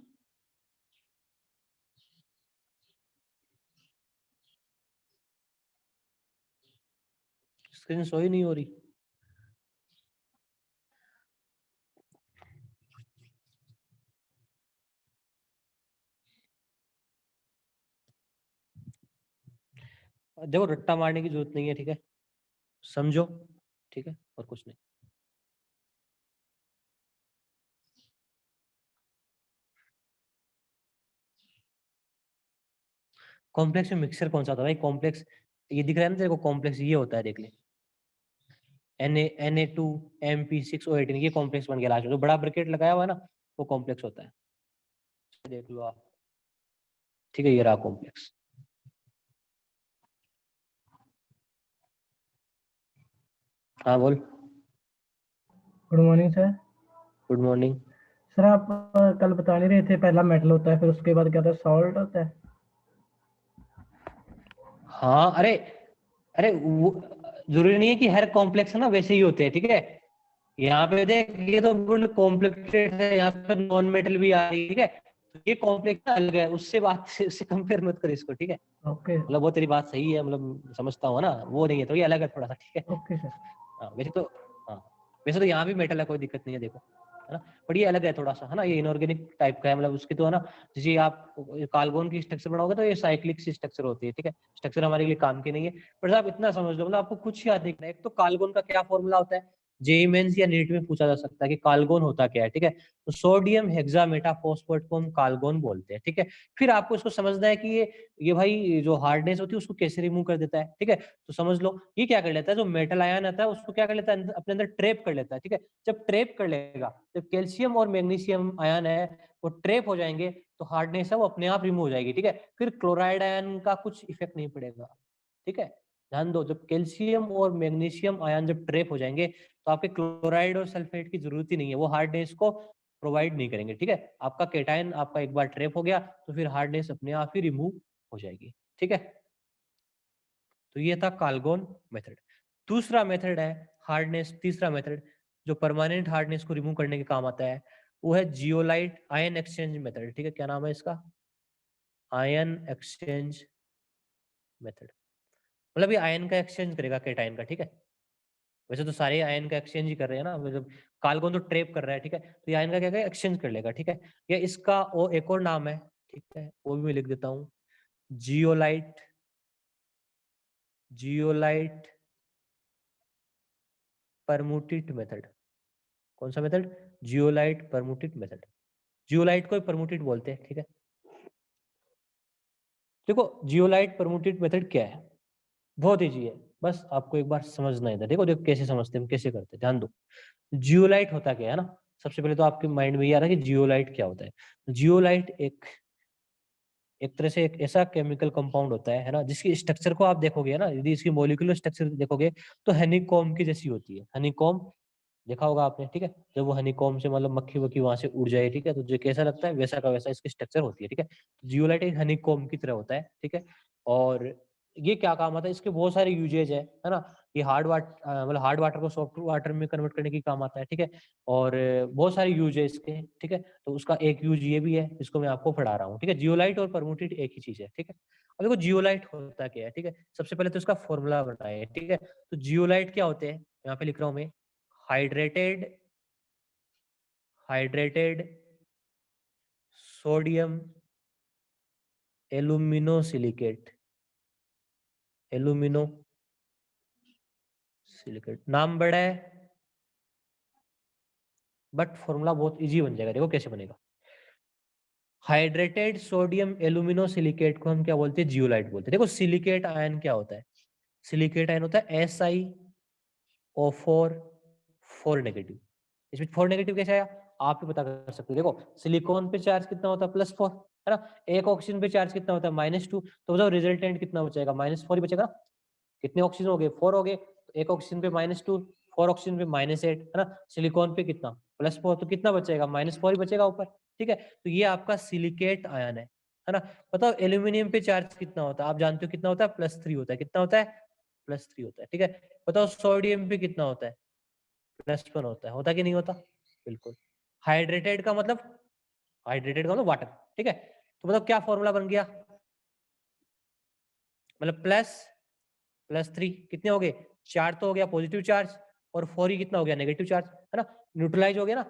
स्क्रीन शो ही नहीं हो रही। देखो रट्टा मारने की जरूरत नहीं है, ठीक है, समझो, ठीक है, और कुछ नहीं। कॉम्प्लेक्स में मिक्सर कौन सा होता है भाई, कॉम्प्लेक्स ये दिख रहा है ना तेरे को, कॉम्प्लेक्स ये होता है, देख ले, Na2 MP6 O18 ये कॉम्प्लेक्स बन गया लास्ट में, जो बड़ा ब्रैकेट लगाया हुआ है ना वो कॉम्प्लेक्स होता है, देख लो आप, ठीक है, ये रहा कॉम्प्लेक्स। हाँ बोल। Good morning sir. Good morning. Sir आप कल बता नहीं रहे थे पहला मेटल होता है, फिर उसके बाद क्या होता है, सॉल्ट होता है। हाँ अरे, अरे वो जरूरी नहीं है कि हर कॉम्प्लेक्स है ना वैसे ही होते हैं, ठीक है, यहाँ पे देख ये तो बिल्कुल कॉम्प्लिकेटेड है, यहाँ पे नॉन मेटल भी आ रही है, ठीक है, तो ये कॉम्प्लेक्स अलग है, उससे बात से कंपेयर मत कर इसको, ठीक है, ओके मतलब वो तेरी बात सही है, मतलब समझता हूँ ना, वो नहीं है, तो ये अलग है थोड़ा सा, ठीक है, ओके सर। हाँ वैसे तो, हाँ वैसे तो यहाँ भी मेटल है, कोई दिक्कत नहीं है, देखो है ना, पर ये अलग है थोड़ा सा, है ना, ये इनऑर्गेनिक टाइप का है, मतलब उसकी तो है ना, जैसे आप कार्बन की स्ट्रक्चर बनाओगे तो ये साइक्लिक सी स्ट्रक्चर होती है, ठीक है, स्ट्रक्चर हमारे लिए काम की नहीं है, पर आप इतना समझ लो, मतलब आपको कुछ याद नहीं करना है, एक तो कार्बन का क्या फॉर्मूला होता है, जेई मेंस या नीट में पूछा जा सकता है कि कार्बन होता क्या है, ठीक है, तो सोडियम हेक्सामेटाफॉस्फेट को हम कार्बन बोलते हैं, ठीक है, फिर आपको इसको समझना है कि ये भाई जो हार्डनेस होती है उसको कैसे रिमूव कर देता है, ठीक है, तो समझ लो ये क्या कर लेता है, जो मेटल आयन आता है उसको क्या कर लेता है, अपने अंदर ट्रैप कर लेता है, ठीक है, जब ट्रैप कर लेगा, जब कैल्शियम और मैग्नीशियम आयन है वो ट्रैप हो जाएंगे तो हार्डनेस है वो अपने आप रिमूव हो जाएगी, ठीक है, फिर क्लोराइड आयन का कुछ इफेक्ट नहीं पड़ेगा, ठीक है, ध्यान दो, जब कैल्शियम और मैग्नीशियम आयन जब ट्रैप हो जाएंगे तो आपके क्लोराइड और सल्फेट की जरूरत ही नहीं है, वो हार्डनेस को प्रोवाइड नहीं करेंगे, ठीक है, आपका केटायन आपका एक बार ट्रैप हो गया तो फिर हार्डनेस अपने आप ही रिमूव हो जाएगी, ठीक है, तो ये था काल्गोन मेथड। दूसरा मेथड है हार्डनेस, तीसरा मेथड जो परमानेंट हार्डनेस को रिमूव करने के काम आता है वो है जियोलाइट आयन एक्सचेंज मेथड, ठीक है, क्या नाम है इसका, आयन एक्सचेंज मेथड, मतलब ये आयन का एक्सचेंज करेगा केटायन का, ठीक है, वैसे तो सारे आयन का एक्सचेंज ही कर रहे हैं ना, मतलब काल्गोन तो ट्रेप कर रहा है, ठीक है, तो ये आयन का क्या करेगा, एक्सचेंज कर लेगा, ठीक है, या इसका वो एक और नाम है, ठीक है, वो भी मैं लिख देता हूँ, जियोलाइट, जियोलाइट परमुटेट मेथड, कौन सा मेथड, जियोलाइट परमुटेट मेथड, जियोलाइट को परमुटेट बोलते हैं, ठीक है, देखो जियोलाइट परमुटेट मेथड क्या है, बहुत इजी है, बस आपको एक बार समझना है, देखो देखो कैसे समझते हैं, कैसे करते हैं, ध्यान दो, जियोलाइट होता क्या है ना, सबसे पहले तो आपके माइंड में ये आ रहा है कि जियोलाइट क्या होता है, जियोलाइट एक एक तरह से एक ऐसा केमिकल कंपाउंड होता है ना, जिसकी स्ट्रक्चर को आप देखोगे ना, यदि इसकी मॉलिक्यूलर स्ट्रक्चर देखोगे तो हनीकॉम्ब की जैसी होती है, हनीकॉम्ब देखा होगा आपने, ठीक है, जब वो हनीकॉम्ब से मतलब मक्खी वक्खी वहां से उड़ जाए, ठीक है, तो जो कैसा लगता है वैसा का वैसा इसकी स्ट्रक्चर होती है, ठीक है, जियोलाइट एक हनीकॉम्ब की तरह होता है, ठीक है, और ये क्या काम आता है, इसके बहुत सारे यूजेज है ना, ये हार्ड वाटर मतलब हार्ड वाटर को सॉफ्ट वाटर में कन्वर्ट करने की काम आता है, ठीक है, और बहुत सारे यूज है इसके, ठीक है, तो उसका एक यूज ये भी है, इसको मैं आपको पढ़ा रहा हूँ, ठीक है, जियोलाइट और परमुटेट एक ही चीज है, ठीक है, अब देखो जियोलाइट होता क्या है, ठीक है, सबसे पहले तो इसका फॉर्मूला बनाए, ठीक है, तो जियोलाइट क्या होते हैं, यहाँ पे लिख रहा हूँ मैं, हाइड्रेटेड हाइड्रेटेड सोडियम एल्यूमिनोसिलिकेट, एल्यूमिनोसिलिकेट नाम बड़ा है बट फॉर्मूला बहुत इजी बन जाएगा। देखो कैसे बनेगा। हाइड्रेटेड सोडियम एल्यूमिनोसिलिकेट को हम क्या बोलते हैं? जियोलाइट बोलते हैं। देखो सिलिकेट आयन क्या होता है? सिलिकेट आयन होता है SiO4 4 नेगेटिव। इसमें 4 नेगेटिव कैसे आया? आप भी पता कर सकते हो। देखो सिलिकॉन पे चार्ज कितना होता है? +4, है ना। एक ऑक्सीजन पे चार्ज कितना होता है? -2। तो बताओ रिजल्टेंट कितना बचेगा? -4 ही बचेगा। कितने ऑक्सीजन हो गए? 4 हो गए। तो एक ऑक्सीजन पे -2, 4 ऑक्सीजन पे -8, है ना। सिलिकॉन पे कितना? +4, तो कितना बचेगा? -4 ही बचेगा ऊपर। ठीक है, तो ये आपका सिलिकेट आयन है ना। बताओ एल्यूमिनियम पे चार्ज कितना होता है? आप जानते हो कितना होता है? +3 होता है। कितना होता है? +3 होता है। ठीक है, बताओ सोडियम पे कितना होता है? +1 होता है कि नहीं होता? बिल्कुल। हाइड्रेटेड का मतलब, हाइड्रेटेड का मतलब वाटर। ठीक है, तो बताओ क्या फॉर्मूला बन गया? मतलब +3 कितने हो गए? 4 तो हो गया पॉजिटिव चार्ज, और 4 ही कितना हो गया? नेगेटिव चार्ज, है ना। न्यूट्रलाइज हो गया ना।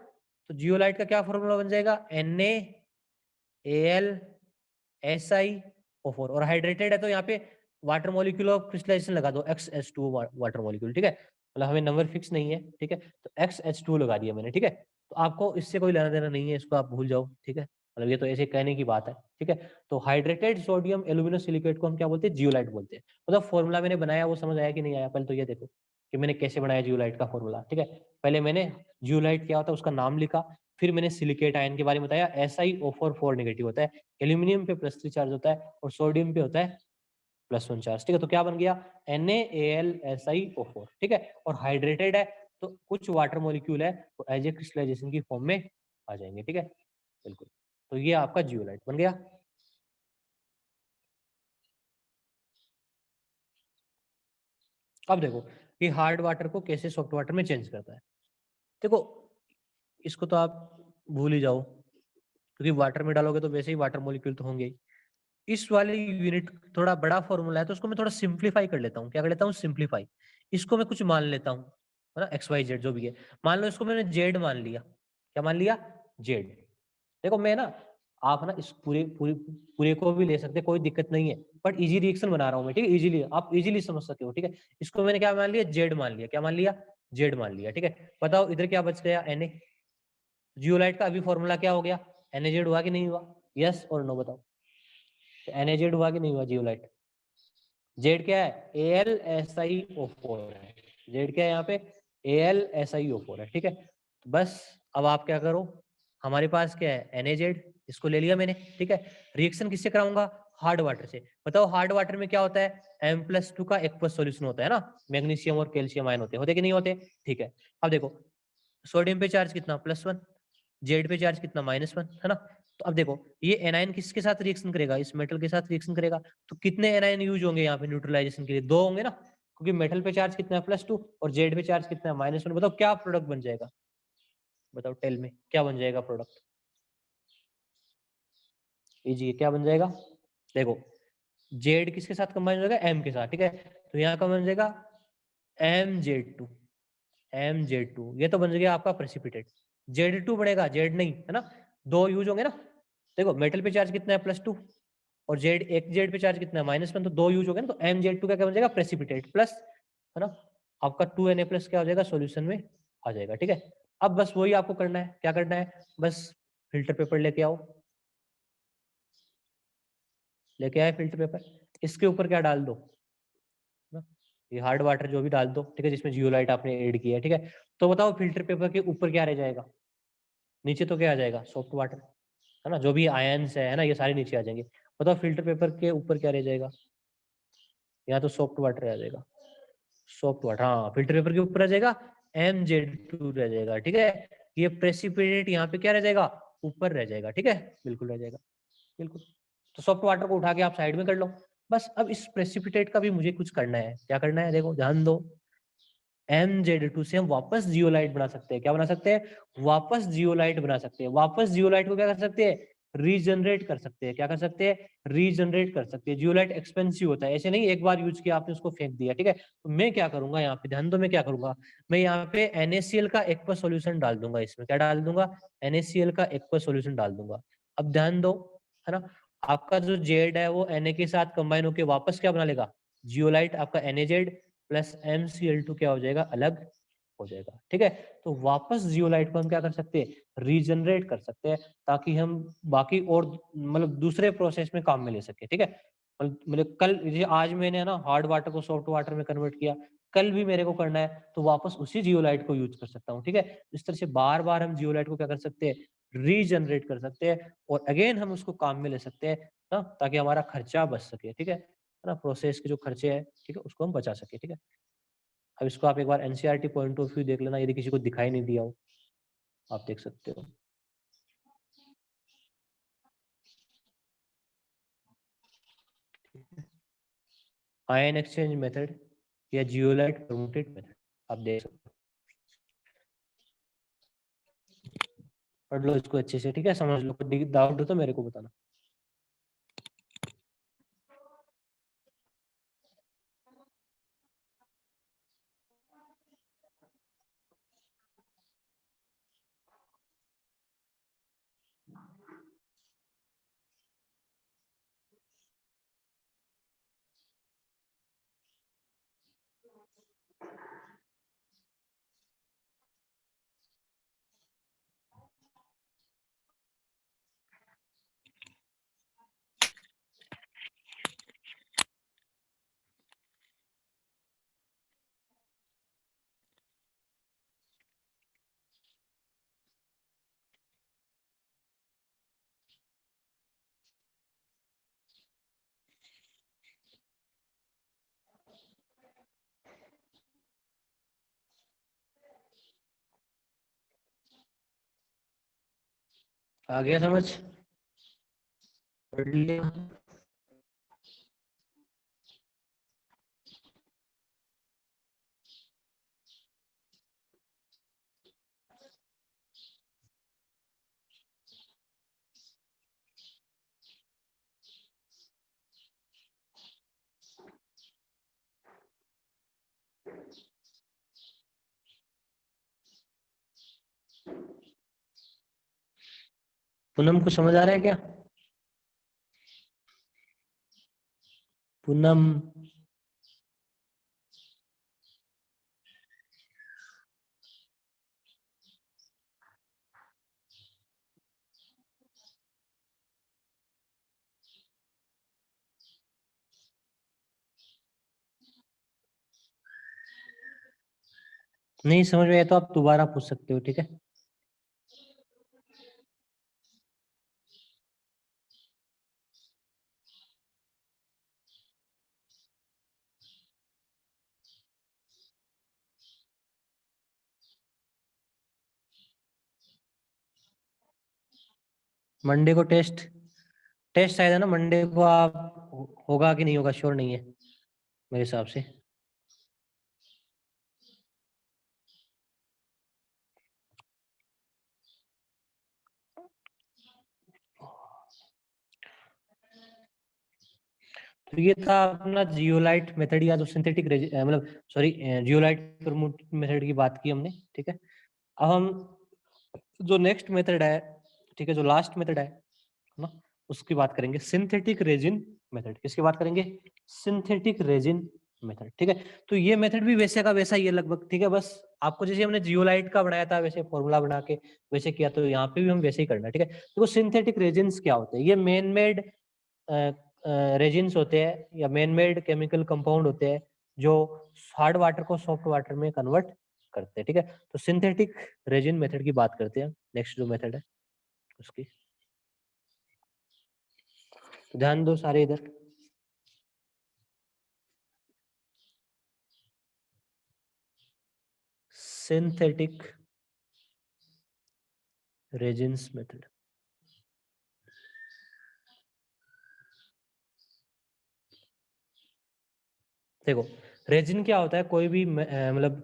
तो जियोलाइट का क्या फॉर्मूला बन जाएगा? NaAlSiO4। और हाइड्रेटेड है तो यहाँ पे वाटर मॉलिक्यूल ऑफ क्रिस्टलाइजेशन लगा दो, XH2 वाटर मॉलिक्यूल। ठीक है, मतलब हमें नंबर फिक्स नहीं है। ठीक है, तो XH2 लगा दिया मैंने। ठीक है, तो आपको इससे कोई लेना देना नहीं है, इसको आप भूल जाओ। ठीक है, मतलब ये तो ऐसे कहने की बात है। ठीक है, तो हाइड्रेटेड सोडियम एल्यूमिनोसिलिकेट को हम क्या बोलते हैं? जियोलाइट बोलते हैं। मतलब फॉर्मूला मैंने बनाया वो समझ आया कि नहीं आया? पहले तो ये देखो कि मैंने कैसे बनाया जियोलाइट का फॉर्मूला। ठीक है, पहले मैंने जियोलाइट क्या होता है उसका नाम लिखा, फिर मैंने सिलिकेट आयन के बारे में बताया। SiO4 4 नेगेटिव होता है, एल्यूमिनियम पे +3 चार्ज होता है, और सोडियम पे होता है +1 चार्ज। ठीक है, तो क्या बन गया? NaAlSiO4। ठीक है, और हाइड्रेटेड है तो कुछ वाटर मॉलिक्यूल है तो एज ए क्रिस्टलाइजेशन की फॉर्म में आ जाएंगे। ठीक है, बिल्कुल। तो ये आपका जियोलाइट बन गया। अब देखो ये हार्ड वाटर को कैसे सॉफ्ट वाटर में चेंज करता है। देखो इसको तो आप भूल ही जाओ, क्योंकि वाटर में डालोगे तो वैसे ही वाटर मॉलिक्यूल तो होंगे ही। इस वाली यूनिट थोड़ा बड़ा फॉर्मूला है तो उसको मैं थोड़ा सिंप्लीफाई कर लेता हूँ। क्या कर लेता हूँ? सिंप्लीफाई। इसको मैं कुछ मान लेता हूँ, है ना, XYZ जो भी है। मान लो इसको मैंने जेड मान लिया। क्या मान लिया? जेड। देखो मैं ना, आप ना इस पूरे पूरे पूरे को भी ले सकते हैं, कोई दिक्कत नहीं है, बट इजी रिएक्शन बना रहा हूँ मैं। ठीक है, इजीली आप इजीली समझ सके हो। ठीक है, इसको मैंने क्या मान लिया? जेड मान लिया। क्या मान लिया? जेड मान लिया। ठीक है, बताओ इधर क्या बच गया? Na। जियोलाइट का अभी फॉर्मूला क्या हो गया? NaZ हुआ कि नहीं हुआ? यस और नो बताओ। तो NaZ हुआ कि नहीं हुआ? जियोलाइट जेड क्या है? AlSiO4 है। जेड क्या है यहाँ पे? AlSiO4 है। ठीक है, तो बस अब आप क्या करो, हमारे पास क्या है? NaZ, इसको ले लिया मैंने। ठीक है, रिएक्शन किससे कराऊंगा? हार्ड वाटर से। बताओ हार्ड वाटर में क्या होता है? M+2 का एक्वस सॉल्यूशन होता है ना, मैग्नीशियम और कैल्शियम आयन होते कि नहीं होते? ठीक है, अब देखो सोडियम पे चार्ज कितना? +1, जेड पे चार्ज कितना? -1, है ना। तो अब देखो ये एनायन किसके साथ रिएक्शन करेगा? इस मेटल के साथ रिएक्शन करेगा। तो कितने एनायन यूज होंगे यहाँ पे न्यूट्रलाइजेशन के लिए? 2 होंगे ना, क्योंकि मेटल पे चार्ज कितना है? +2, और जेड पे चार्ज कितना है? -1। बताओ क्या प्रोडक्ट बन जाएगा? बताओ टेल में क्या बन जाएगा प्रोडक्ट? इजी, क्या बन जाएगा? देखो जेड किसके साथ कंबाइन हो जाएगा? एम के साथ। ठीक है, तो यहाँ का बन जाएगा MZ2। MZ2 ये तो बन गया आपका प्रेसिपिटेट। Z2 बनेगा, जेड नहीं, है ना। 2 यूज होंगे ना। देखो मेटल पे चार्ज कितना है? +2, और जेड, एक जेड पे चार्ज कितना है? -1, तो 2 यूज हो गए ना। तो MZ2 का क्या बन जाएगा? प्रेसिपिटेट प्लस, है ना। आपका 2Na+ क्या हो जाएगा? सॉल्यूशन में आ जाएगा। ठीक है, अब बस वही आपको करना है। क्या करना है? बस फिल्टर पेपर लेके आओ, लेके आए फिल्टर पेपर, इसके ऊपर क्या डाल दो ना, ये हार्ड वाटर जो भी डाल दो। ठीक है, जिसमें जियोलाइट आपने ऐड किया है। ठीक है, तो बताओ फिल्टर पेपर के ऊपर क्या रह जाएगा? नीचे तो क्या आ जाएगा? सॉफ्ट वाटर, है ना। जो भी आयंस है ना, ये सारे नीचे आ जाएंगे। बताओ फिल्टर पेपर के ऊपर क्या रह जाएगा? यहाँ तो सॉफ्ट वाटर आ जाएगा। सॉफ्ट वाटर, हाँ, फिल्टर पेपर के ऊपर आ जाएगा MZ2 रह जाएगा। ठीक है, ये प्रेसिपिटेट यहाँ पे क्या रह जाएगा? ऊपर रह जाएगा। ठीक है, बिल्कुल रह जाएगा, बिल्कुल। तो सॉफ्ट वाटर को उठा के आप साइड में कर लो। बस अब इस प्रेसिपिटेट का भी मुझे कुछ करना है। क्या करना है? देखो ध्यान दो, MZ2 से हम वापस जियोलाइट बना सकते हैं। क्या बना सकते हैं? वापस जियोलाइट बना सकते हैं। वापस जियोलाइट को क्या कर सकते हैं? रीजनरेट कर सकते हैं। क्या कर सकते हैं? रीजनरेट कर सकते हैं। जियोलाइट एक्सपेंसिव होता है, ऐसे नहीं एक बार यूज किया आपने उसको फेंक दिया। ठीक है, तो मैं क्या करूंगा यहाँ पे? ध्यान दो, मैं क्या करूंगा? मैं यहाँ पे NaCl का एक्वस सॉल्यूशन डाल दूंगा। इसमें क्या डाल दूंगा? NaCl का एक्वस सॉल्यूशन डाल दूंगा। अब ध्यान दो, है ना, आपका जो जेड है वो Na के साथ कंबाइन होके वापस क्या बना लेगा, जियोलाइट। आपका NaZ प्लस MCl2 क्या हो जाएगा, अलग हो जाएगा। ठीक है, तो वापस जियोलाइट को हम क्या कर सकते हैं, रीजनरेट कर सकते हैं, ताकि हम बाकी और मतलब दूसरे प्रोसेस में काम में ले सके। ठीक है, मतलब कल आज मैंने ना हार्ड वाटर को सॉफ्ट वाटर में कन्वर्ट किया, कल भी मेरे को करना है तो वापस उसी जियोलाइट को यूज कर सकता हूँ। ठीक है, इस तरह से बार बार हम जियोलाइट को क्या कर सकते हैं, रीजनरेट कर सकते हैं और अगेन हम उसको काम में ले सकते हैं ना, ताकि हमारा खर्चा बच सके। ठीक है ना, प्रोसेस के जो खर्चे हैं, ठीक है, उसको हम बचा सके। ठीक है, अब इसको आप एक बार एनसीईआरटी पॉइंट ऑफ व्यू देख लेना, यदि किसी को दिखाई नहीं दिया हो आप देख सकते हो। आयन एक्सचेंज मेथड या जियोलाइट प्रमोटेड मेथड आप देख सकते हो, पढ़ लो इसको अच्छे से। ठीक है, समझ लो, कोई डाउट हो तो मेरे को बताना। आ गया समझ, पढ़ लिया। पूनम को समझ आ रहा है क्या, पूनम? नहीं समझ में आया तो आप दोबारा पूछ सकते हो। ठीक है, मंडे को टेस्ट टेस्ट आया था ना मंडे को, आप होगा कि नहीं होगा श्योर नहीं है मेरे हिसाब से। तो ये था अपना जियोलाइट मेथड या जो सिंथेटिक मतलब सॉरी जियोलाइट मेथड की बात की हमने। ठीक है, अब हम जो नेक्स्ट मेथड है, ठीक है, जो लास्ट मेथड है ना, उसकी बात करेंगे, सिंथेटिक रेजिन मेथड। किसकी बात करेंगे, सिंथेटिक रेजिन मेथड। ठीक है, तो ये मेथड भी वैसे का वैसा ही है लगभग। ठीक है, बस आपको जैसे हमने जियोलाइट का बनाया था वैसे फॉर्मूला बना के वैसे किया, तो यहाँ पे भी हम वैसे ही करना है। ठीक है, तो सिंथेटिक रेजिन्स क्या होते हैं, ये मेन मेड रेजिन्स होते हैं या मैन मेड केमिकल कंपाउंड होते हैं जो हार्ड वाटर को सॉफ्ट वाटर में कन्वर्ट करते हैं। ठीक है, तो सिंथेटिक रेजिन मेथड की बात करते हैं, नेक्स्ट जो मेथड है उसकी। तो ध्यान दो सारे इधर, सिंथेटिक रेजिन्स मेथड। देखो, रेजिन क्या होता है, कोई भी मतलब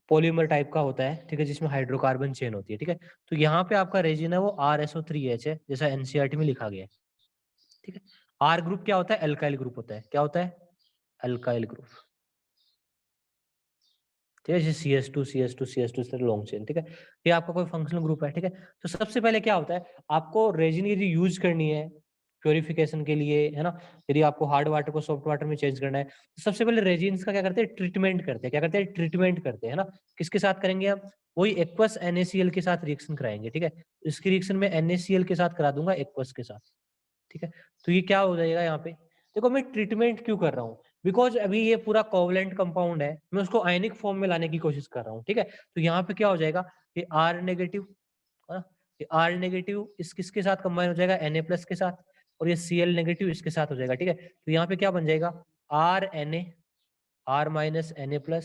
पॉलीमर टाइप का होता है। ठीक है, जिसमें हाइड्रोकार्बन चेन होती है। ठीक है, तो यहाँ पे आपका रेजिन है वो RSO3H है, जैसा एनसीईआरटी में लिखा गया है। ठीक है, आर ग्रुप क्या होता है, अल्काइल ग्रुप होता है। क्या होता है, अल्काइल ग्रुप। ठीक है, जैसे CS2 इस तरह लॉन्ग चेन। ठीक है, ये आपका कोई फंक्शनल ग्रुप है। ठीक है, तो सबसे पहले क्या होता है, आपको रेजिन यदि यूज करनी है प्योरिफिकेशन के लिए, है ना, यदि आपको हार्ड वाटर को सॉफ्ट वाटर में चेंज करना है तो सबसे पहले रेजिन्स का क्या करते हैं, ट्रीटमेंट करते हैं। क्या करते हैं, ट्रीटमेंट करते हैं, है ना। किसके साथ करेंगे हम, वही एक्वस NaCl के साथ रिएक्शन कराएंगे, ठीक है। इसकी रिएक्शन में NaCl के साथ करा दूंगा एक्वस के साथ, ठीक है। तो ये क्या हो जाएगा यहाँ पे, देखो मैं ट्रीटमेंट क्यों कर रहा हूँ, बिकॉज अभी ये पूरा कोवलेंट कंपाउंड है, मैं उसको आयनिक फॉर्म में लाने की कोशिश कर रहा हूँ, ठीक है। तो यहाँ पे क्या हो जाएगा, ये R नेगेटिव, ये R नेगेटिव इस किसके साथ कंबाइन हो जाएगा, Na+ के साथ, और ये Cl नेगेटिव इसके साथ हो जाएगा, ठीक है। तो यहाँ पे क्या बन जाएगा, RNa R- Na+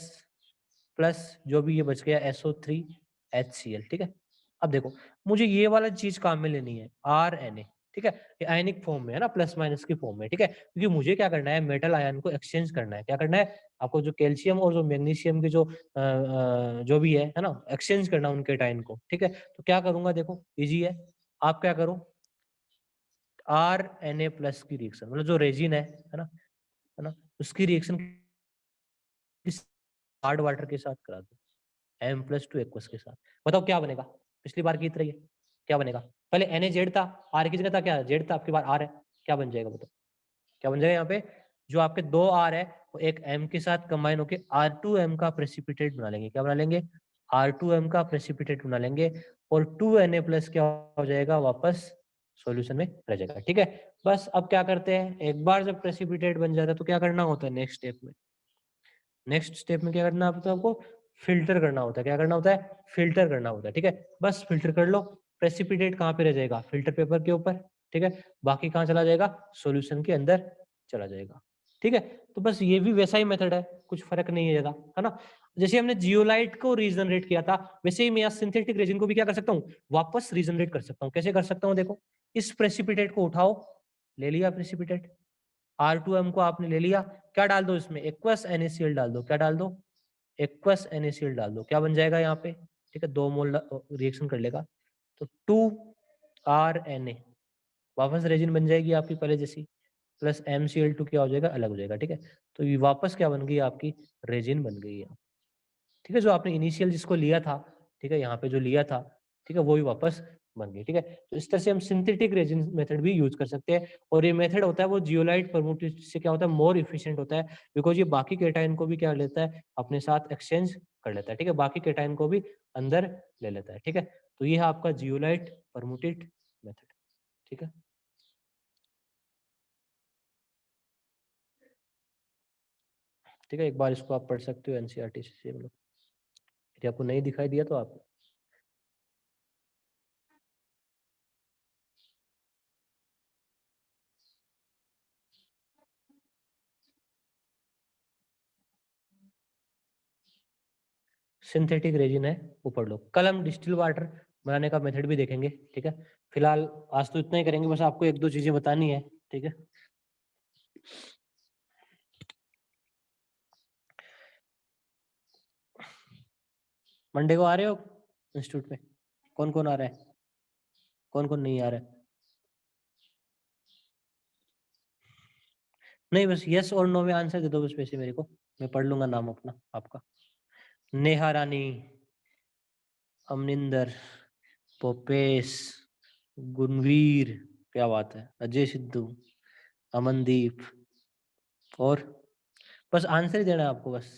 प्लस जो भी ये बच गया SO3HCl, ठीक है। अब देखो मुझे ये वाला चीज काम में लेनी है, RNa, ठीक है, ये आयनिक फॉर्म में है ना, प्लस माइनस की फॉर्म में, ठीक है। क्योंकि मुझे क्या करना है, मेटल आयन को एक्सचेंज करना है। क्या करना है आपको, जो कैल्शियम और जो मैग्नीशियम की जो भी है ना, एक्सचेंज करना उनके आयन को, ठीक है। तो क्या करूंगा, देखो इजी है, आप क्या करो, RNa+ की रिएक्शन, मतलब जो रेजिन है ना, उसकी रिएक्शन हार्ड वाटर के साथ करा दो, M+2 एक्वस के साथ। बताओ क्या बनेगा, पिछली बार की तरह ही है, क्या बनेगा, पहले Na था, R की जगह था क्या, Z था, आपकी बार R है, क्या बन जाएगा बताओ, क्या बन जाएगा यहाँ पे, जो आपके 2 R है वो एक M के साथ कंबाइन होके R2M का प्रेसिपिटेट बना लेंगे। क्या बना लेंगे, R2M का प्रेसिपिटेट बना लेंगे, और 2Na+ क्या हो जाएगा, वापस सॉल्यूशन में रह जाएगा, ठीक है। बस अब क्या करते हैं, एक बार जब प्रेसिपिटेट बन जाता है तो क्या करना होता है, नेक्स्ट स्टेप में क्या करना होता है आपको, फिल्टर करना होता है। क्या करना होता है, फिल्टर करना होता है, ठीक है। बस फिल्टर कर लो, प्रेसिपिटेट कहाँ पे रह जाएगा, फिल्टर पेपर के ऊपर, ठीक है। बाकी कहाँ चला जाएगा, सॉल्यूशन के अंदर चला जाएगा, ठीक है। तो बस ये भी वैसा ही मेथड है, कुछ फर्क नहीं है ज्यादा, है ना। जैसे हमने जियोलाइट को रीजनरेट किया था, वैसे ही मैं यहाँ सिंथेटिक रेजिन को भी क्या कर सकता हूँ, वापस रीजनरेट कर सकता हूँ। कैसे कर सकता हूँ, देखो इस प्रेसिपिटेट को उठाओ, ले लिया प्रेसिपिटेट, R2M को आपने ले लिया, क्या डाल दो इसमें, एक्वस NaCl डाल दो, क्या डाल दो, एक्वस NaCl डाल दो, क्या बन जाएगा यहाँ पे, ठीक है, 2 मोल रिएक्शन कर लेगा, तो 2RNa वापस रेजिन बन जाएगी आपकी पहले जैसी, प्लस MCl2 क्या हो जाएगा, अलग हो जाएगा, ठीक है। तो ये वापस क्या बन गई आपकी, रेजिन बन गई है, ठीक है। जो आपने इनिशियल जिसको लिया था, ठीक है, यहाँ पे जो लिया था, ठीक है, वो भी वापस बन गई, ठीक है। तो इस तरह से हम सिंथेटिक रेजिन मेथड भी यूज कर सकते हैं, और ये मेथड होता है वो जियोलाइट परमुटेशन से क्या होता है, मोर इफिशिएंट होता है, बिकॉज ये बाकी केटाइन को भी क्या लेता है, अपने साथ एक्सचेंज कर लेता है, ठीक है, बाकी केटाइन को भी अंदर ले लेता है, ठीक है। तो ये है आपका जियोलाइट परमुटेट मेथड, ठीक है। ठीक है, एक बार इसको आप पढ़ सकते हो NCERT से, मतलब यदि आपको नहीं दिखाई दिया तो आप सिंथेटिक रेजिन है वो पढ़ लो। कल हम डिस्टिल वाटर बनाने का मेथड भी देखेंगे, ठीक है। फिलहाल आज तो इतना ही करेंगे, बस आपको 1-2 चीजें बतानी है, ठीक है। मंडे को आ रहे हो इंस्टीट्यूट में, कौन कौन आ रहा है, कौन कौन नहीं आ रहा है, नहीं बस यस और नो में आंसर दे दो बस, वैसे मेरे को मैं पढ़ लूंगा नाम अपना आपका, नेहा रानी, अमनिंदर, पोपेश, गुणवीर, क्या बात है, अजय सिद्धू, अमनदीप, और बस आंसर ही देना है आपको, बस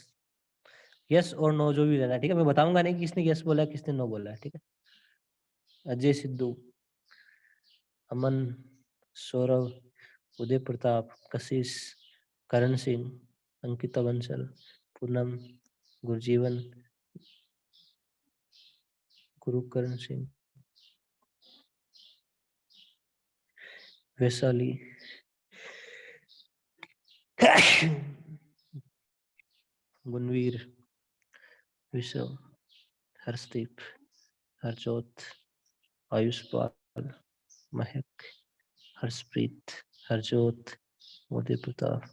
यस और नो जो भी देना है, ठीक है। मैं बताऊंगा नहीं कि किसने यस बोला है किसने नो बोला है, ठीक है। अजय सिद्धू, अमन, सौरभ, उदय प्रताप, कशिश, करण सिंह, अंकिता बंसल, पूनम, गुरजीवन, गुरुकरण सिंह, वैशाली, गुणवीर, विश्व, हर्षदीप, हरजोत, आयुष्पाल, महक, हर्षप्रीत, हरजोत, उदय प्रताप।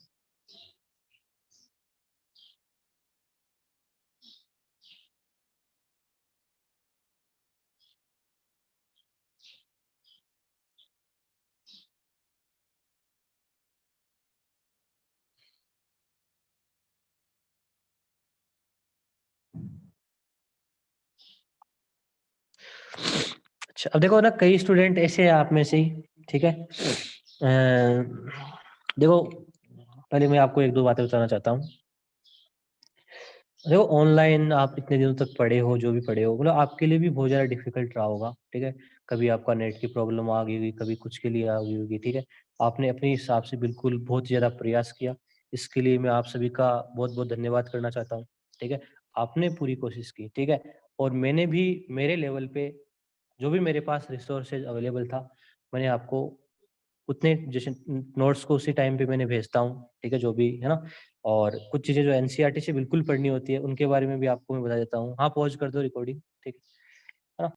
अच्छा अब देखो ना, कई स्टूडेंट ऐसे हैं आप में से ही, ठीक है, देखो पहले मैं आपको एक दो बातें बताना चाहता हूँ। देखो ऑनलाइन आप इतने दिनों तक पढ़े हो, जो भी पढ़े हो, मतलब आपके लिए भी बहुत ज़्यादा डिफ़िकल्ट रहा होगा, ठीक है? कभी आपका नेट की प्रॉब्लम आ गई होगी, कभी कुछ के लिए आ गई होगी, ठीक है? आपने अपने हिसाब से बिल्कुल बहुत ही ज़्यादा प्रयास किया, इसके लिए मैं आप सभी का बहुत-बहुत धन्यवाद करना चाहता हूँ, ठीक है? आपने पूरी कोशिश की, ठीक है? और मैंने भी मेरे लेवल पे जो भी मेरे पास रिसोर्सेज़ अवेलेबल था, मैंने आपको उतने जैसे नोट्स को उसी टाइम पे मैंने भेजता हूँ, ठीक है? जो भी है ना? और कुछ चीज़ें जो एनसीईआरटी से बिल्कुल पढ़नी होती है, उनके बारे में भी आपको मैं बता देता हूँ। हाँ, पॉज़ कर दो रिकॉर्डिंग, ठीक है?